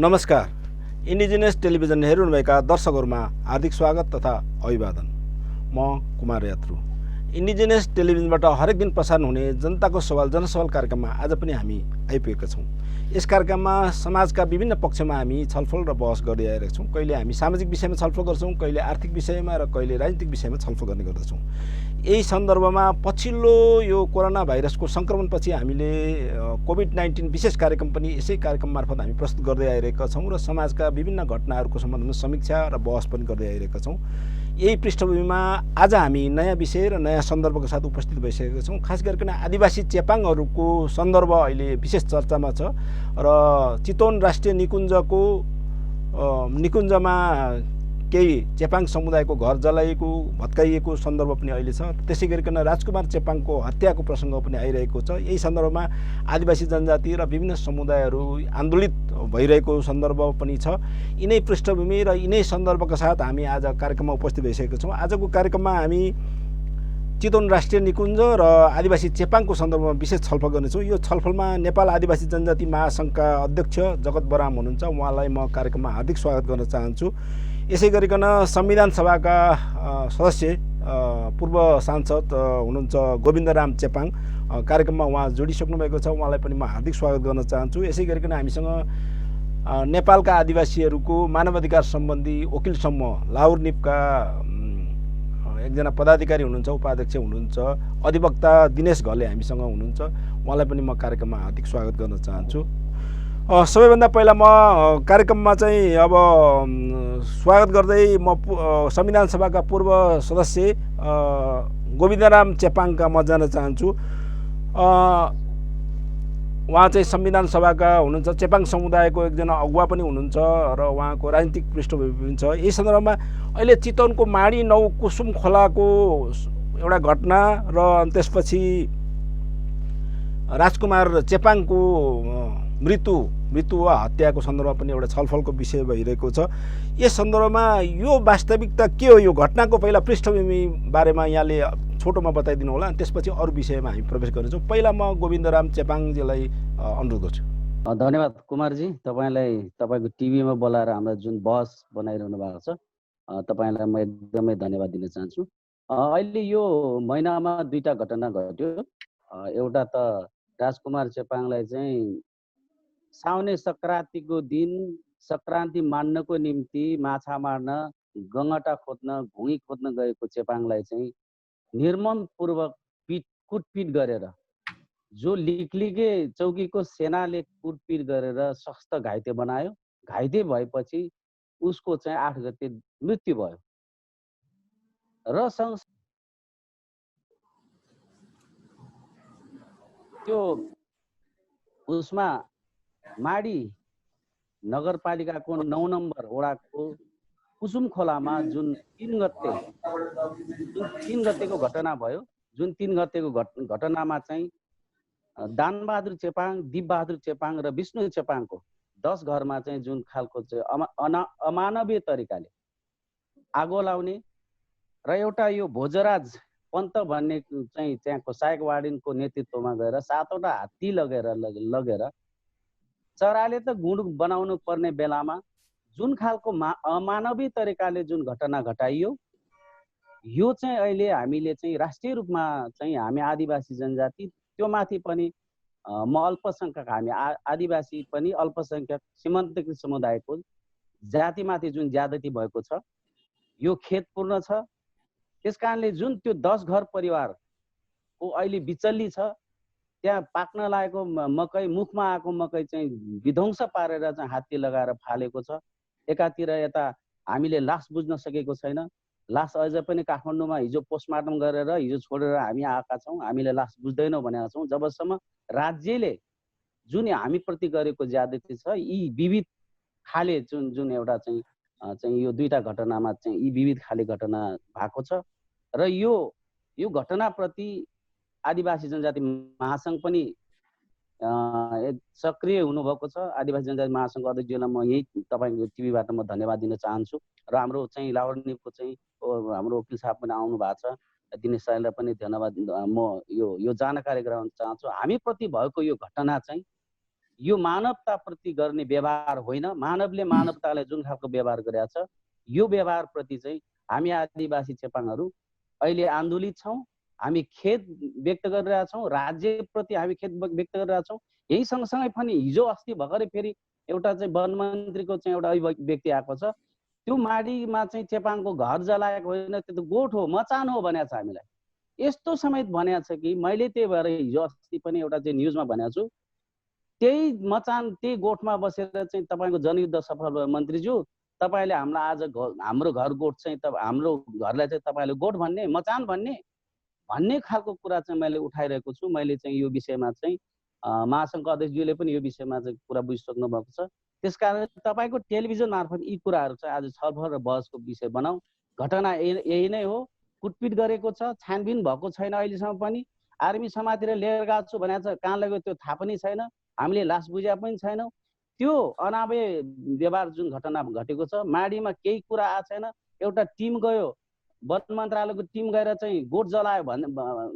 नमस्कार। Indigenous television हेर्नुभएका दर्शकहरूमा हार्दिक स्वागत तथा अभिवादन। म कुमार यात्रु। इन्डिजिनियस टेलिभिजनबाट हरेक दिन प्रसारण हुने जनताको सवाल जनसवाल कार्यक्रममा आज पनि हामी आइपुगेका छौँ। यस कार्यक्रममा समाजका विभिन्न पक्षमा हामी छलफल र बहस गर्दै आइरहेका छौँ। कहिले हामी सामाजिक विषयमा छलफल गर्छौँ, कहिले आर्थिक विषयमा र कहिले राजनीतिक विषयमा छलफल गर्ने गर्दछौँ। यही सन्दर्भमा पछिल्लो यो कोरोना भाइरसको सङ्क्रमणपछि हामीले कोभिड-19 विशेष कार्यक्रम पनि यसै कार्यक्रम मार्फत हामी प्रस्तुत गर्दै आइरहेका छौँ र समाजका विभिन्न घटनाहरूको सम्बन्धमा समीक्षा र बहस पनि गर्दै आइरहेका छौँ। यही पृष्ठभूमिमा आज हामी नयाँ विषय र नयाँ सन्दर्भका साथ उपस्थित भइसकेका छौँ। खास गरिकन आदिवासी चेपाङहरूको सन्दर्भ अहिले विशेष चर्चामा छ र चितवन राष्ट्रिय निकुञ्जमा केही चेपाङ समुदायको घर जलाइएको भत्काइएको सन्दर्भ पनि अहिले छ। त्यसै गरिकन राजकुमार चेपाङको हत्याको प्रसङ्ग पनि आइरहेको छ। यही सन्दर्भमा आदिवासी जनजाति र विभिन्न समुदायहरू आन्दोलित भइरहेको सन्दर्भ पनि छ। यिनै पृष्ठभूमि र यिनै सन्दर्भका साथ हामी आज कार्यक्रममा उपस्थित भइसकेका छौँ। आजको कार्यक्रममा हामी चितवन राष्ट्रिय निकुञ्ज र आदिवासी चेपाङको सन्दर्भमा विशेष छलफल गर्नेछौँ। यो छलफलमा नेपाल आदिवासी जनजाति महासङ्घका अध्यक्ष जगत बराम हुनुहुन्छ। उहाँलाई म कार्यक्रममा हार्दिक स्वागत गर्न चाहन्छु। यसै गरिकन संविधान सभाका सदस्य पूर्व सांसद हुनुहुन्छ गोविन्दराम चेपाङ कार्यक्रममा उहाँ जोडिसक्नु भएको छ। उहाँलाई पनि म हार्दिक स्वागत गर्न चाहन्छु। यसै गरिकन हामीसँग नेपालका आदिवासीहरूको मानवाधिकार सम्बन्धी वकिल समूह लाहुर निपका एकजना पदाधिकारी हुनुहुन्छ, उपाध्यक्ष हुनुहुन्छ, अधिवक्ता दिनेश घले हामीसँग हुनुहुन्छ। उहाँलाई पनि म कार्यक्रममा हार्दिक स्वागत गर्न चाहन्छु। सबैभन्दा पहिला म कार्यक्रममा चाहिँ अब स्वागत गर्दै म संविधान सभाका पूर्व सदस्य गोविन्दराम चेपाङका म जान चाहन्छु। उहाँ चाहिँ संविधान सभाका हुनुहुन्छ, चेपाङ समुदायको एकजना अगुवा पनि हुनुहुन्छ र उहाँको राजनीतिक पृष्ठभूमि पनि छ। यही सन्दर्भमा अहिले चितवनको माडी 9 कुसुम खोलाको एउटा घटना र त्यसपछि राजकुमार चेपाङको मृत्यु वा हत्याको सन्दर्भमा पनि एउटा छलफलको विषय भइरहेको छ। यस सन्दर्भमा यो वास्तविकता के हो, यो घटनाको पहिला पृष्ठभूमि बारेमा यहाँले छोटोमा बताइदिनु होला, अनि त्यसपछि अरू विषयमा हामी प्रवेश गर्नेछौँ। पहिला म गोविन्दराम चेपाङजीलाई अनुरोध गर्छु। धन्यवाद कुमारजी। तपाईँको टिभीमा बोलाएर हाम्रो जुन बहस बनाइरहनु भएको छ, तपाईँलाई म एकदमै धन्यवाद दिन चाहन्छु। अहिले यो महिनामा दुईटा घटना घट्यो। एउटा त राजकुमार चेपाङलाई चाहिँ साउने सङ्क्रान्तिको दिन सङ्क्रान्ति मान्नको निम्ति माछा मार्न, गङ्गटा खोज्न, घुँगी खोज्न गएको चेपाङलाई चाहिँ निर्ममपूर्वक कुटपिट गरेर, जो लिकलिगे चौकीको सेनाले कुटपिट गरेर सख्त घाइते बनायो। घाइते भएपछि उसको चाहिँ 8 गते मृत्यु भयो र त्यो उसमा माडी नगरपालिकाको 9 नम्बर वडाको कुसुम खोलामा जुन 3 गतेको घटना भयो, जुन 3 गतेको घटनामा चाहिँ दानबहादुर चेपाङ, दिपबहादुर चेपाङ र विष्णु चेपाङको 10 घरमा चाहिँ जुन खालको चाहिँ अमानवीय तरिकाले आगो लाउने र एउटा यो भोजराज पन्त भन्ने चाहिँ त्यहाँको सहायक वार्डनको नेतृत्वमा गएर 7वटा हात्ती लगेर चराले त गुड बनाउनु पर्ने बेलामा जुन खालको अमानवीय तरिकाले जुन घटना घटाइयो, यो चाहिँ अहिले हामीले चाहिँ राष्ट्रिय रूपमा चाहिँ हामी आदिवासी जनजाति, त्यो माथि पनि म अल्पसङ्ख्यक, हामी आदिवासी पनि अल्पसङ्ख्यक सीमान्तकृत समुदायको जातिमाथि जुन ज्यादती भएको छ, यो खेदपूर्ण छ। त्यस कारणले जुन त्यो 10 घर परिवारको अहिले बिचल्ली छ, त्यहाँ पाक्न लागेको मकै, मुखमा आएको मकै चाहिँ विध्वंस पारेर चाहिँ हात्ती लगाएर फालेको छ। एकातिर यता हामीले लास बुझ्न सकेको छैन। लास अझ पनि काठमाडौँमा हिजो पोस्टमार्टम गरेर हिजो छोडेर हामी आएका छौँ। हामीले लास बुझ्दैनौँ भनेका छौँ। जबसम्म राज्यले जुन हामीप्रति गरेको ज्यादती छ, यी विविध खाले जुन एउटा चाहिँ यो दुईटा घटनामा चाहिँ यी विविध खाले घटना भएको छ र यो घटनाप्रति आदिवासी जनजाति महासङ्घ पनि सक्रिय हुनुभएको छ। आदिवासी जनजाति महासङ्घको अध्यक्षलाई म यही तपाईँको टिभीबाट म धन्यवाद दिन चाहन्छु र हाम्रो चाहिँ लाहुर निपको चाहिँ हाम्रो वकिल साहब पनि आउनु भएको छ, दिनेश सरलाई पनि धन्यवाद म यो जानकारी गराउन चाहन्छु। हामीप्रति भएको यो घटना चाहिँ यो मानवताप्रति गर्ने व्यवहार होइन। मानवले मानवतालाई जुन खालको व्यवहार गरेको छ यो व्यवहारप्रति चाहिँ हामी आदिवासी चेपाङहरू अहिले आन्दोलित छौँ। हामी खेद व्यक्त गरिरहेका छौँ, राज्यप्रति हामी खेद व्यक्त गरिरहेका छौँ। यही सँगसँगै पनि हिजो अस्ति भर्खरै फेरि एउटा चाहिँ वन मन्त्रीको चाहिँ एउटा अभिव्यक्ति आएको छ, त्यो माडीमा चाहिँ चेपाङको घर जलाएको होइन, त्यो त गोठ हो, मचान हो भनेको छ हामीलाई। यस्तो समेत भनेको छ कि मैले त्यही भएर हिजो अस्ति पनि एउटा चाहिँ न्युजमा भनेको छु, त्यही मचान त्यही गोठमा बसेर चाहिँ तपाईँको जनयुद्ध सफल भयो मन्त्रीज्यू, तपाईँले हामीलाई आज हाम्रो घर गोठ चाहिँ हाम्रो घरलाई चाहिँ तपाईँले गोठ भन्ने, मचान भन्ने खालको कुरा चाहिँ मैले उठाइरहेको छु। मैले चाहिँ यो विषयमा चाहिँ महासङ्घको अध्यक्षज्यूले पनि यो विषयमा चाहिँ कुरा बुझिसक्नु भएको छ। त्यसकारण तपाईँको टेलिभिजन मार्फत यी कुराहरू चाहिँ आज छलफल र बहसको विषय बनाऊ। घटना यही नै हो, कुटपिट गरेको छ, छानबिन भएको छैन अहिलेसम्म पनि। आर्मी समातेर लिएर गएको छु भनेको छ, कहाँ लाग्यो त्यो थाहा पनि छैन, हामीले लास बुझ्या पनि छैनौँ। त्यो अनावय व्यवहार जुन घटना घटेको छ, माडीमा केही कुरा आएको छैन। एउटा टिम गयो, वन मन्त्रालयको टिम गएर चाहिँ गोठ जलायो भने,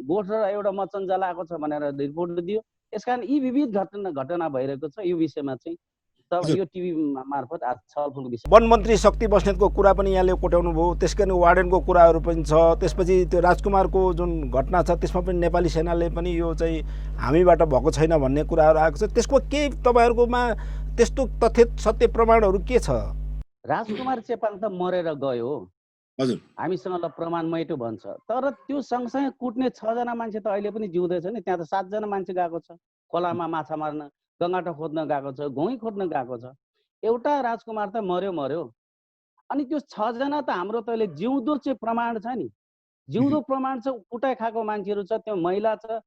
गोठ र एउटा मचन जलाएको छ भनेर रिपोर्ट दियो। यसकारण यी विविध घटना भइरहेको छ। यो विषयमा चाहिँ यो टिभी मार्फत आज छलफलको विषय। वन मन्त्री शक्ति बस्नेतको कुरा पनि यहाँले कोट्याउनु भयो, त्यसकारण वार्डेनको कुराहरू पनि छ। त्यसपछि त्यो राजकुमारको जुन घटना छ त्यसमा पनि नेपाली सेनाले पनि यो चाहिँ हामीबाट भएको छैन भन्ने कुराहरू आएको छ। त्यसको के तपाईँहरूकोमा त्यस्तो तथ्य सत्य प्रमाणहरू के छ? राजकुमार चेपाङ त मरेर गयो, हजुर, हामीसँग ल प्रमाण मैटो भन्छ। तर त्यो सँगसँगै कुट्ने 6 जना मान्छे त अहिले पनि जिउँदैछ नि। त्यहाँ त 7 जना मान्छे गएको छ खोलामा माछा मार्न, गङ्गाटा खोज्न गएको छ, घुइँ खोज्न गएको छ। एउटा राजकुमार त मर्यो। अनि त्यो 6 जना त हाम्रो त अहिले जिउँदो चाहिँ प्रमाण छ नि, जिउँदो प्रमाण छ। कुटाइ खाएको मान्छेहरू छ, त्यो महिला छ,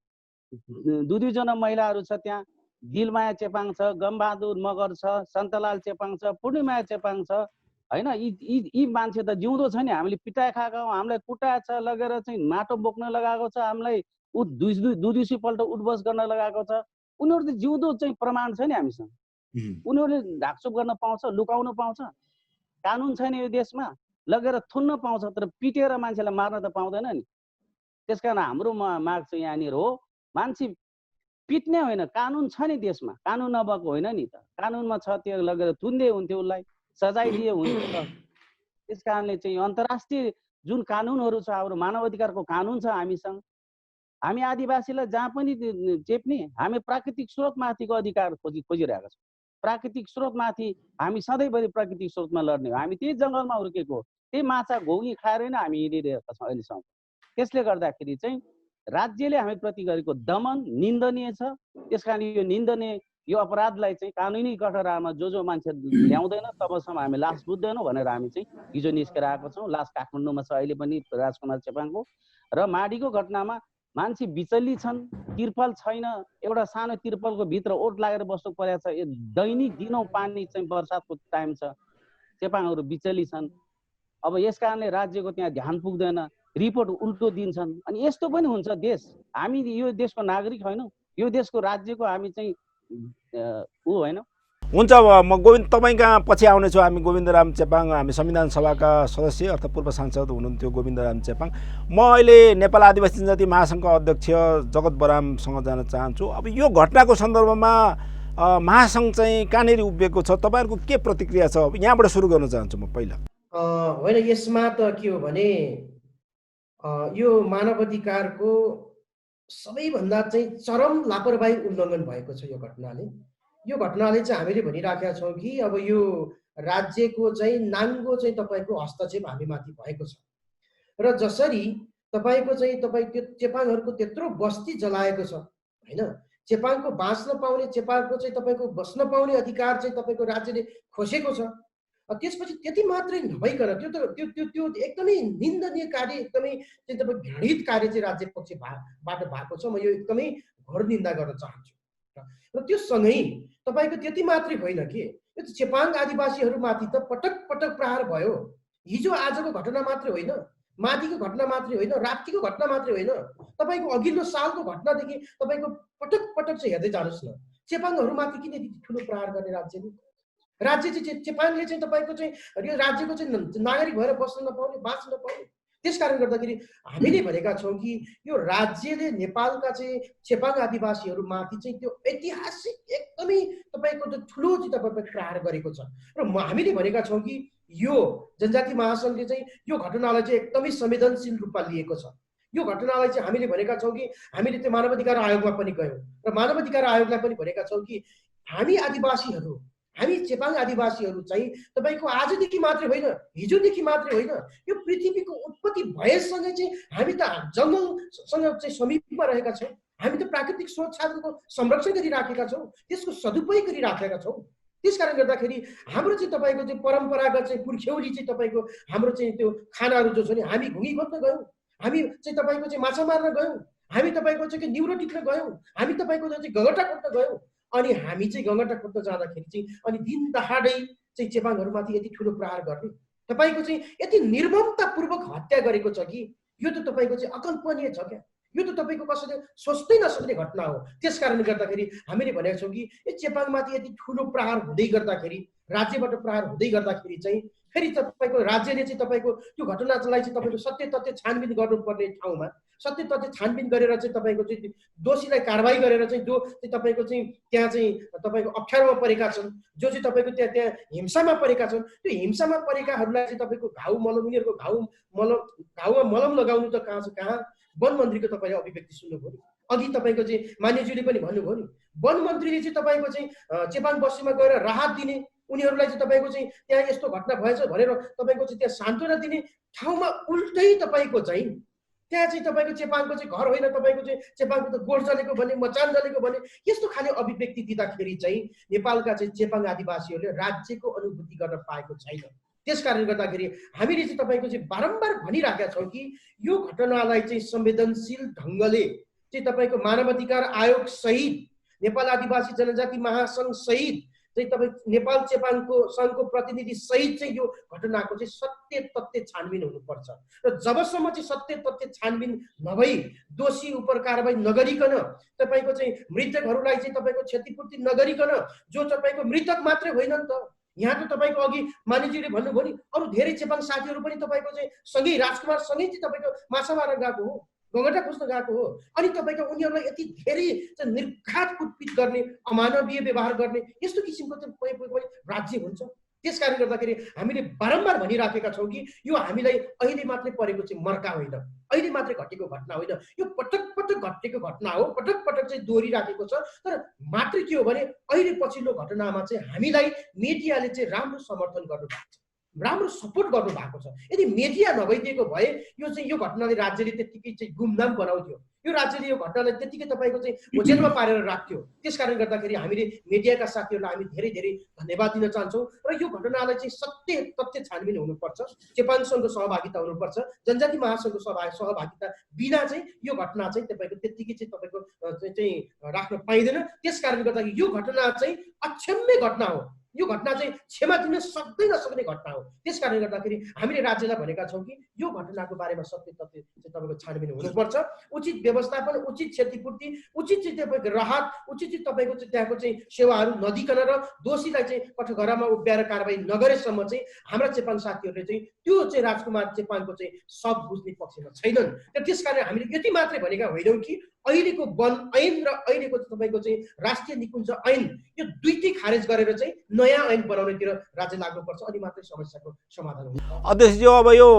2 जना महिलाहरू छ त्यहाँ। दिलमाया चेपाङ छ, गमबहादुर मगर छ, सन्तलाल चेपाङ छ, पूर्णिमाया चेपाङ छ हैन। यी मान्छे त जिउँदो छ नि। हामीले पिटाइ खाएको, हामीलाई कुटाए छ, लगेर चाहिँ माटो बोक्न लगाएको छ, हामीलाई दुईपल्ट उठबस गर्न लगाएको छ। उनीहरू त जिउँदो चाहिँ प्रमाण छ नि हामीसँग। उनीहरूले ढाकछोप गर्न पाउँछ, लुकाउन पाउँछ, कानुन छैन यो देशमा। लगेर थुन्न पाउँछ, तर पिटेर मान्छेलाई मार्न त पाउँदैन नि। त्यसकारण हाम्रो माग चाहिँ यहाँनिर हो, मान्छे पिट्ने होइन, कानुन छ नि देशमा। कानुन नभएको होइन नि त, कानुनमा छ, त्यो लगेर थुन्दै हुन्थ्यो, उसलाई सजाय दिए हुन्थ्यो त। त्यस कारणले चाहिँ अन्तर्राष्ट्रिय जुन कानुनहरू छ, हाम्रो मानव अधिकारको कानुन छ हामीसँग। हामी आदिवासीलाई जहाँ पनि चेप्ने, हामी प्राकृतिक स्रोतमाथिको अधिकार खोजिरहेका छौँ। प्राकृतिक स्रोतमाथि हामी सधैँभरि प्राकृतिक स्रोतमा लड्ने हो। हामी त्यही जङ्गलमा हुर्केको, त्यही माछा घोगी खाएर नै हामी हिँडिरहेका छौँ अहिलेसम्म। त्यसले गर्दाखेरि चाहिँ राज्यले हामी प्रति गरेको दमन निन्दनीय छ। त्यसकारण यो निन्दनीय, यो अपराधलाई चाहिँ कानुनी कठोरामा जो मान्छे ल्याउँदैन तबसम्म हामी लास बुझ्दैनौँ भनेर हामी चाहिँ हिजो निस्केर आएको छौँ। लास काठमाडौँमा छ अहिले पनि राजकुमार चेपाङको। र माडीको घटनामा मान्छे विचलित छन्, तिर्पल छैन, एउटा सानो तिर्पलको भित्र ओट लागेर बस्नु परेको छ। दैनिक दिनौँ पानी चाहिँ वर्षाको टाइम छ, चेपाङहरू विचलित छन्। अब यस कारणले राज्यको त्यहाँ ध्यान पुग्दैन, रिपोर्ट उल्टो दिन्छन्। अनि यस्तो पनि हुन्छ देश। हामी यो देशको नागरिक होइनौँ, यो देशको राज्यको हामी चाहिँ ऊ होइनौँ। हुन्छ, म गोविन्द तपाईँ कहाँ पछि आउनेछु। हामी गोविन्दराम चेपाङ, हामी संविधान सभाका सदस्य अर्थात् पूर्व सांसद हुनुहुन्थ्यो गोविन्दराम चेपाङ। म अहिले नेपाल आदिवासी जनजाति महासङ्घका अध्यक्ष जगत बरामसँग जान चाहन्छु। अब यो घटनाको सन्दर्भमा महासङ्घ चाहिँ कहाँनिर उभिएको छ, तपाईँहरूको के प्रतिक्रिया छ? यहाँबाट सुरु गर्न चाहन्छु म पहिला। होइन, यसमा त के हो भने यो मानवाधिकारको सबैभन्दा चाहिँ चरम लापरवाही उल्लङ्घन भएको छ यो घटनाले। यो घटनाले चाहिँ हामीले भनिराखेका छौँ कि अब यो राज्यको चाहिँ नाङ्गो चाहिँ तपाईँको हस्तक्षेप हामीमाथि भएको छ। र जसरी तपाईँको चाहिँ त्यो चेपाङहरूको त्यत्रो बस्ती जलाएको छ होइन, चेपाङको बाँच्न पाउने, चेपाङको चाहिँ तपाईँको बस्न पाउने अधिकार चाहिँ तपाईँको राज्यले खोसेको छ। त्यसपछि त्यति मात्रै नभइकन त्यो एकदमै निन्दनीय कार्य, एकदमै चाहिँ तपाईँ घृणित कार्य चाहिँ राज्य पक्षबाट भएको छ। म यो एकदमै घोर निन्दा गर्न चाहन्छु। र त्यो सँगै तपाईँको त्यति मात्रै होइन कि यो चेपाङ आदिवासीहरूमाथि त पटक पटक प्रहार भयो। हिजो आजको घटना मात्रै होइन, माथिको घटना मात्रै होइन, राप्तीको घटना मात्रै होइन, तपाईँको अघिल्लो सालको घटनादेखि तपाईँको पटक पटक चाहिँ हेर्दै जानुहोस् न। चेपाङहरूमाथि किन यति ठुलो प्रहार गर्ने राज्यले? राज्य चाहिँ चेपाङले चाहिँ तपाईँको चाहिँ यो राज्यको चाहिँ नागरिक भएर बस्न नपाउने, बाँच्न नपाउने, त्यसकारण गर्दाखेरि हामीले भनेका छौँ कि यो राज्यले नेपालका चाहिँ चेपाङ आदिवासीहरूमाथि चाहिँ त्यो ऐतिहासिक एकदमै तपाईँको त्यो ठुलो चाहिँ तपाईँ प्रहार गरेको छ र हामीले भनेका छौँ कि यो जनजाति महासङ्घले चाहिँ यो घटनालाई चाहिँ एकदमै संवेदनशील रूपमा लिएको छ। यो घटनालाई चाहिँ हामीले भनेका छौँ कि हामीले त्यो मानवाधिकार आयोगमा पनि गयौँ र मानवाधिकार आयोगलाई पनि भनेका छौँ कि हामी आदिवासीहरू, हामी चेपाङ आदिवासीहरू चाहिँ तपाईँको आजदेखि मात्रै होइन, हिजोदेखि मात्रै होइन, यो पृथ्वीको उत्पत्ति भएसँगै चाहिँ हामी त जङ्गलसँग चाहिँ समीपमा रहेका छौँ। हामी त प्राकृतिक स्रोत साधनको संरक्षण गरिराखेका छौँ, त्यसको सदुपयोग गरिराखेका छौँ। त्यसकारण गर्दाखेरि हाम्रो चाहिँ तपाईँको चाहिँ परम्परागत चाहिँ पुर्ख्यौली चाहिँ तपाईँको हाम्रो चाहिँ त्यो खानाहरू जो छ नि, हामी घुँगी खोज्न गयौँ, हामी चाहिँ तपाईँको चाहिँ माछा मार्न गयौँ, हामी तपाईँको चाहिँ निउरो टिप्न गयौँ, हामी तपाईँको चाहिँ गगटा खोज्न गयौँ। अनि हामी चाहिँ गगटा खोज्न जाँदाखेरि चाहिँ अनि दिन दहाडै चाहिँ चेपाङहरूमाथि यति ठुलो प्रहार गर्ने, तपाईँको चाहिँ यति निर्ममतापूर्वक हत्या गरेको छ कि यो त तपाईँको चाहिँ अकल्पनीय छ क्या। यो त तपाईँको कसैले सोच्दै नसक्ने घटना हो। त्यसकारणले गर्दाखेरि हामीले भनेका छौँ कि यो चेपाङमाथि यति ठुलो प्रहार हुँदै गर्दाखेरि, राज्यबाट प्रहार हुँदै गर्दाखेरि चाहिँ फेरि तपाईँको राज्यले चाहिँ तपाईँको त्यो घटनालाई चाहिँ तपाईँको सत्य तथ्य छानबिन गर्नुपर्ने ठाउँमा सत्य तथ्य छानबिन गरेर चाहिँ तपाईँको चाहिँ दोषीलाई कारवाही गरेर चाहिँ जो चाहिँ तपाईँको चाहिँ त्यहाँ चाहिँ तपाईँको अप्ठ्यारोमा परेका छन्, जो चाहिँ तपाईँको त्यहाँ हिंसामा परेका छन्, त्यो हिंसामा परेकाहरूलाई चाहिँ तपाईँको घाउ मलम, उनीहरूको घाउमा मलम लगाउनु त कहाँ छ कहाँ। वन मन्त्रीको तपाईँले अभिव्यक्ति सुन्नुभयो नि, अघि तपाईँको चाहिँ मान्यज्यूले पनि भन्नुभयो नि, वन मन्त्रीले चाहिँ तपाईँको चाहिँ चेपाङ बस्तीमा गएर राहत दिने, उनीहरूलाई चाहिँ तपाईँको चाहिँ त्यहाँ यस्तो घटना भएछ भनेर तपाईँको चाहिँ त्यहाँ सान्त्वना दिने ठाउँमा उल्टै तपाईँको चाहिँ त्यहाँ चाहिँ तपाईँको चेपाङको चाहिँ घर होइन, तपाईँको चाहिँ चेपाङको त गोठ जलेको भने, मचान जलेको भने, यस्तो खाले अभिव्यक्ति दिँदाखेरि चाहिँ नेपालका चाहिँ चेपाङ आदिवासीहरूले राज्यको अनुभूति गर्न पाएको छैन। त्यसकारणले गर्दाखेरि हामीले चाहिँ तपाईँको चाहिँ बारम्बार भनिराखेका छौँ कि यो घटनालाई चाहिँ संवेदनशील ढङ्गले चाहिँ तपाईँको मानवाधिकार आयोग सहित, नेपाल आदिवासी जनजाति महासङ्घ सहित चाहिँ तपाईँ नेपाल चेपाङको सङ्घको प्रतिनिधि सहित चाहिँ यो घटनाको चाहिँ सत्य तथ्य छानबिन हुनुपर्छ र जबसम्म चाहिँ सत्य तथ्य छानबिन नभई दोषी उप कारबाही नगरिकन तपाईँको चाहिँ मृतकहरूलाई चाहिँ तपाईँको क्षतिपूर्ति नगरिकन, जो तपाईँको मृतक मात्रै होइन नि त, यहाँ त तपाईँको अघि मानिसजीले भन्नुभयो नि, अरू धेरै चेपाङ साथीहरू पनि तपाईँको चाहिँ सँगै राजकुमार सँगै चाहिँ तपाईँको माछा मार्न गएको हो, गगटा खोज्न गएको हो। अनि तपाईँको उनीहरूलाई यति धेरै चाहिँ निर्घात कुटपिट गर्ने, अमानवीय व्यवहार गर्ने यस्तो किसिमको चाहिँ राज्य हुन्छ। त्यसकारणले गर्दाखेरि हामीले बारम्बार भनिराखेका छौँ कि यो हामीलाई अहिले मात्रै परेको चाहिँ मर्का होइन, अहिले मात्रै घटेको घटना होइन, यो पटक पटक घटेको घटना हो, पटक पटक चाहिँ दोहोरिराखेको छ। तर मात्रै के हो भने अहिले पछिल्लो घटनामा चाहिँ हामीलाई मिडियाले चाहिँ राम्रो समर्थन गर्नुभएको छ, राम्रो सपोर्ट गर्नु भएको छ। यदि मिडिया नभइदिएको भए यो चाहिँ यो घटनाले राज्यले त्यतिकै चाहिँ गुमनाम बनाउँथ्यो, यो राज्यले यो घटनालाई त्यतिकै तपाईँको चाहिँ ओझेलमा पारेर राख्थ्यो। त्यसकारणले गर्दाखेरि हामीले मिडियाका साथीहरूलाई हामी धेरै धेरै धन्यवाद दिन चाहन्छौँ र यो घटनालाई चाहिँ सत्य तथ्य छानबिन हुनुपर्छ, चेपाङ सङ्घको सहभागिता हुनुपर्छ, जनजाति महासङ्घको सहभागिता बिना चाहिँ यो घटना चाहिँ तपाईँको त्यतिकै चाहिँ तपाईँको चाहिँ राख्न पाइँदैन। त्यसकारणले गर्दाखेरि यो घटना चाहिँ अक्षम्य घटना हो, यो घटना चाहिँ क्षमा दिन नसक्ने घटना हो। त्यसकारणले गर्दाखेरि हामीले राज्यलाई भनेका छौँ कि यो घटनाको बारेमा सत्य तथ्य चाहिँ तपाईँको छानबिन हुनुपर्छ, उचित व्यवस्थापन, उचित क्षतिपूर्ति, उचित चाहिँ तपाईँको राहत, उचित चाहिँ तपाईँको चाहिँ त्यहाँको चाहिँ सेवाहरू नदिकन र दोषीलाई चाहिँ कठघरामा उभ्याएर कारबाही नगरेसम्म चाहिँ हाम्रा चेपाङ साथीहरूले चाहिँ त्यो चाहिँ राजकुमार चेपाङको चाहिँ सब बुझ्ने पक्षमा छैनन्। र त्यसकारण हामीले यति मात्रै भनेका होइनौँ कि अहिलेको वन ऐन र अहिलेको तपाईँको चाहिँ राष्ट्रिय निकुञ्ज ऐन यो दुईटै खारेज गरेर चाहिँ नयाँ ऐन बनाउनेतिर राज्य लाग्नुपर्छ, अनि मात्रै समस्याको समाधान हुन्छ। अध्यक्षज्यू, अब यो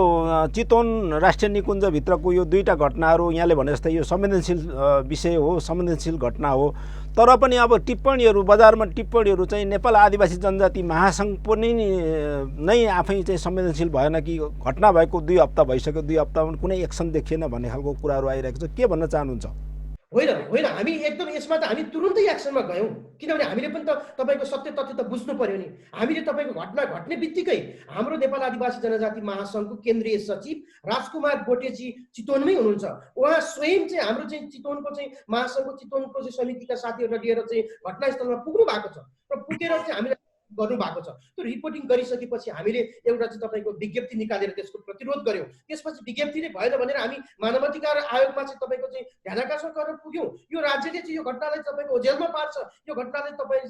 चितवन राष्ट्रिय निकुञ्जभित्रको यो दुईवटा घटनाहरू यहाँले भने जस्तै यो संवेदनशील विषय हो, संवेदनशील घटना हो, तर पनि अब टिप्पणीहरू बजारमा टिप्पणीहरू चाहिँ नेपाल आदिवासी जनजाति महासङ्घ पनि नै आफै चाहिँ संवेदनशील भएन कि घटना भएको 2 हप्ता भइसक्यो, 2 हप्तामा कुनै एक्सन देखिएन भन्ने खालको कुराहरू आइरहेको छ, के भन्न चाहनुहुन्छ? होइन होइन, हामी एकदम यसमा त हामी तुरुन्तै एक्सनमा गयौँ, किनभने हामीले पनि त तपाईँको सत्य तथ्य त बुझ्नु पर्यो नि। हामीले तपाईँको घटना घट्ने बित्तिकै हाम्रो नेपाल आदिवासी जनजाति महासङ्घको केन्द्रीय सचिव राजकुमार बोटेजी चितवनमै हुनुहुन्छ, उहाँ स्वयं चाहिँ हाम्रो चाहिँ चितवनको चाहिँ महासङ्घको चितवनको चाहिँ समितिका साथीहरूलाई लिएर चाहिँ घटनास्थलमा पुग्नु भएको छ र पुगेर चाहिँ हामीलाई गर्नुभएको छ। त्यो रिपोर्टिङ गरिसकेपछि हामीले एउटा चाहिँ तपाईँको विज्ञप्ति निकालेर त्यसको प्रतिरोध गऱ्यौँ। त्यसपछि विज्ञप्तिले भएन भनेर हामी मानवाधिकार आयोगमा चाहिँ तपाईँको चाहिँ ध्यानाकर्षण गर्न पुग्यौँ। यो राज्यले चाहिँ यो घटनालाई तपाईँको जेलमा पार्छ, यो घटनाले तपाईँ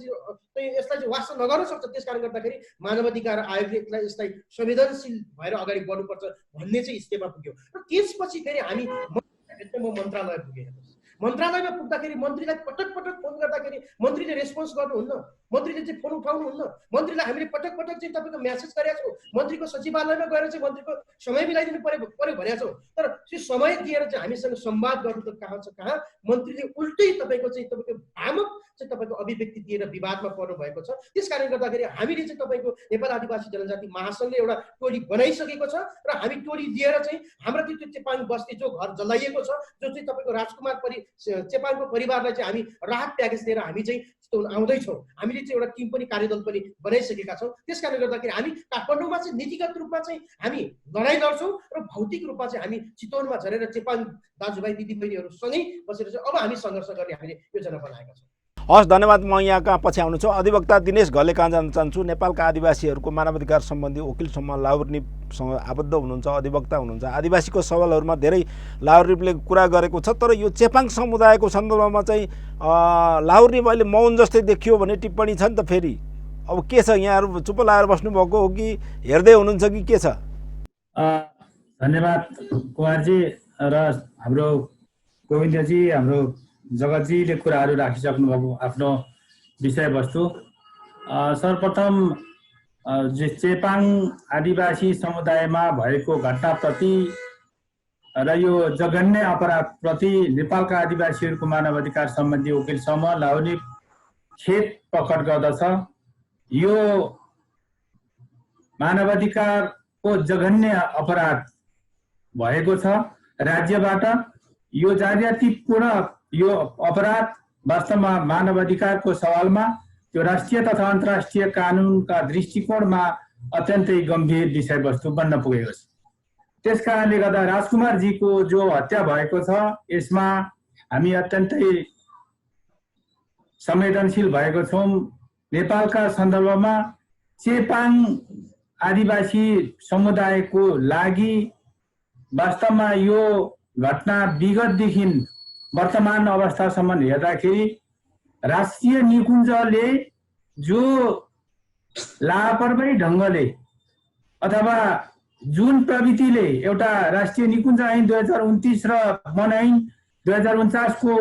यसलाई चाहिँ वास्ता नगर्न सक्छ। त्यस कारणले गर्दाखेरि मानवाधिकार आयोगले यसलाई संवेदनशील भएर अगाडि बढ्नुपर्छ भन्ने चाहिँ स्थितिमा पुग्यो। र त्यसपछि फेरि हामी म मन्त्रालय पुगेँ। मन्त्रालयमा पुग्दाखेरि मन्त्रीलाई पटक पटक फोन गर्दाखेरि मन्त्रीले रेस्पोन्स गर्नुहुन्न, मन्त्रीले चाहिँ फोन उठाउनुहुन्न। मन्त्रीलाई हामीले पटक पटक चाहिँ तपाईँको म्यासेज गरेका छौँ, मन्त्रीको सचिवालयमा गएर चाहिँ मन्त्रीको समय मिलाइदिनु पर्यो भनेका छौँ। तर त्यो समय दिएर चाहिँ हामीसँग संवाद गर्नु त कहाँ छ कहाँ। मन्त्रीले उल्टै तपाईँको भ्रामक चाहिँ तपाईँको अभिव्यक्ति दिएर विवादमा पर्नु भएको छ। त्यस कारणले गर्दाखेरि हामीले चाहिँ तपाईँको नेपाल आदिवासी जनजाति महासङ्घले एउटा टोली बनाइसकेको छ र हामी टोली दिएर चाहिँ हाम्रो त्यो चेपाङ बस्ती जो घर जलाइएको छ, जो चाहिँ तपाईँको राजकुमार चेपाङको परिवारलाई चाहिँ हामी राहत प्याकेज दिएर हामी चाहिँ आउँदैछौँ। हामीले चाहिँ एउटा टिम पनि कार्यदल पनि बनाइसकेका छौँ। त्यस कारणले गर्दाखेरि हामी काठमाडौँमा चाहिँ नीतिगत रूपमा चाहिँ हामी लडाइँ लड्छौँ र भौतिक रूपमा चाहिँ हामी चितवनमा झरेर चेपाङ दाजुभाइ दिदीबहिनीहरूसँगै बसेर चाहिँ अब हामी सङ्घर्ष गर्ने हामीले योजना बनाएका छौँ। हस्, धन्यवाद। म यहाँ कहाँ पछि आउनु छु। अधिवक्ता दिनेश घले कहाँ जान चाहन्छु। नेपालका आदिवासीहरूको मानवाधिकार सम्बन्धी वकिलसम्म लाहुर्नीसँग आबद्ध हुनुहुन्छ, अधिवक्ता हुनुहुन्छ। आदिवासीको सवालहरूमा धेरै लाहुर्नीले कुरा गरेको छ, तर यो चेपाङ समुदायको सन्दर्भमा चाहिँ लाहुर्नी मैले मौन जस्तै देखियो भने टिप्पणी छ नि त। फेरि अब के छ, यहाँहरू चुप लाएर बस्नुभएको हो कि हेर्दै हुनुहुन्छ कि के छ? धन्यवाद कुमारजी र हाम्रो गोविन्दजी, हाम्रो जगतजीले कुराहरू राखिसक्नु भएको आफ्नो विषयवस्तु। सर्वप्रथम चेपाङ आदिवासी समुदायमा भएको घटनाप्रति र यो जघन्य अपराधप्रति नेपालका आदिवासीहरूको मानवाधिकार सम्बन्धी वकिल समूह लाहुर्नी खेद प्रकट गर्दछ। यो मानवाधिकारको जघन्य अपराध भएको छ राज्यबाट। यो जातीयतापूर्ण यो अपराध वास्तवमा मानवाधिकारको सवालमा त्यो राष्ट्रिय तथा अन्तर्राष्ट्रिय कानुनका दृष्टिकोणमा अत्यन्तै गम्भीर विषयवस्तु बन्न पुगेको छ। त्यस कारणले गर्दा राजकुमारजीको जो हत्या भएको छ यसमा हामी अत्यन्तै संवेदनशील भएको छौँ। नेपालका सन्दर्भमा चेपाङ आदिवासी समुदायको लागि वास्तवमा यो घटना विगतदेखि वर्तमान अवस्थासम्म हेर्दाखेरि राष्ट्रिय निकुञ्जले जो लापरवाही ढङ्गले अथवा जुन प्रवृत्तिले एउटा राष्ट्रिय निकुञ्ज ऐन 2029 र वन ऐन 2049 को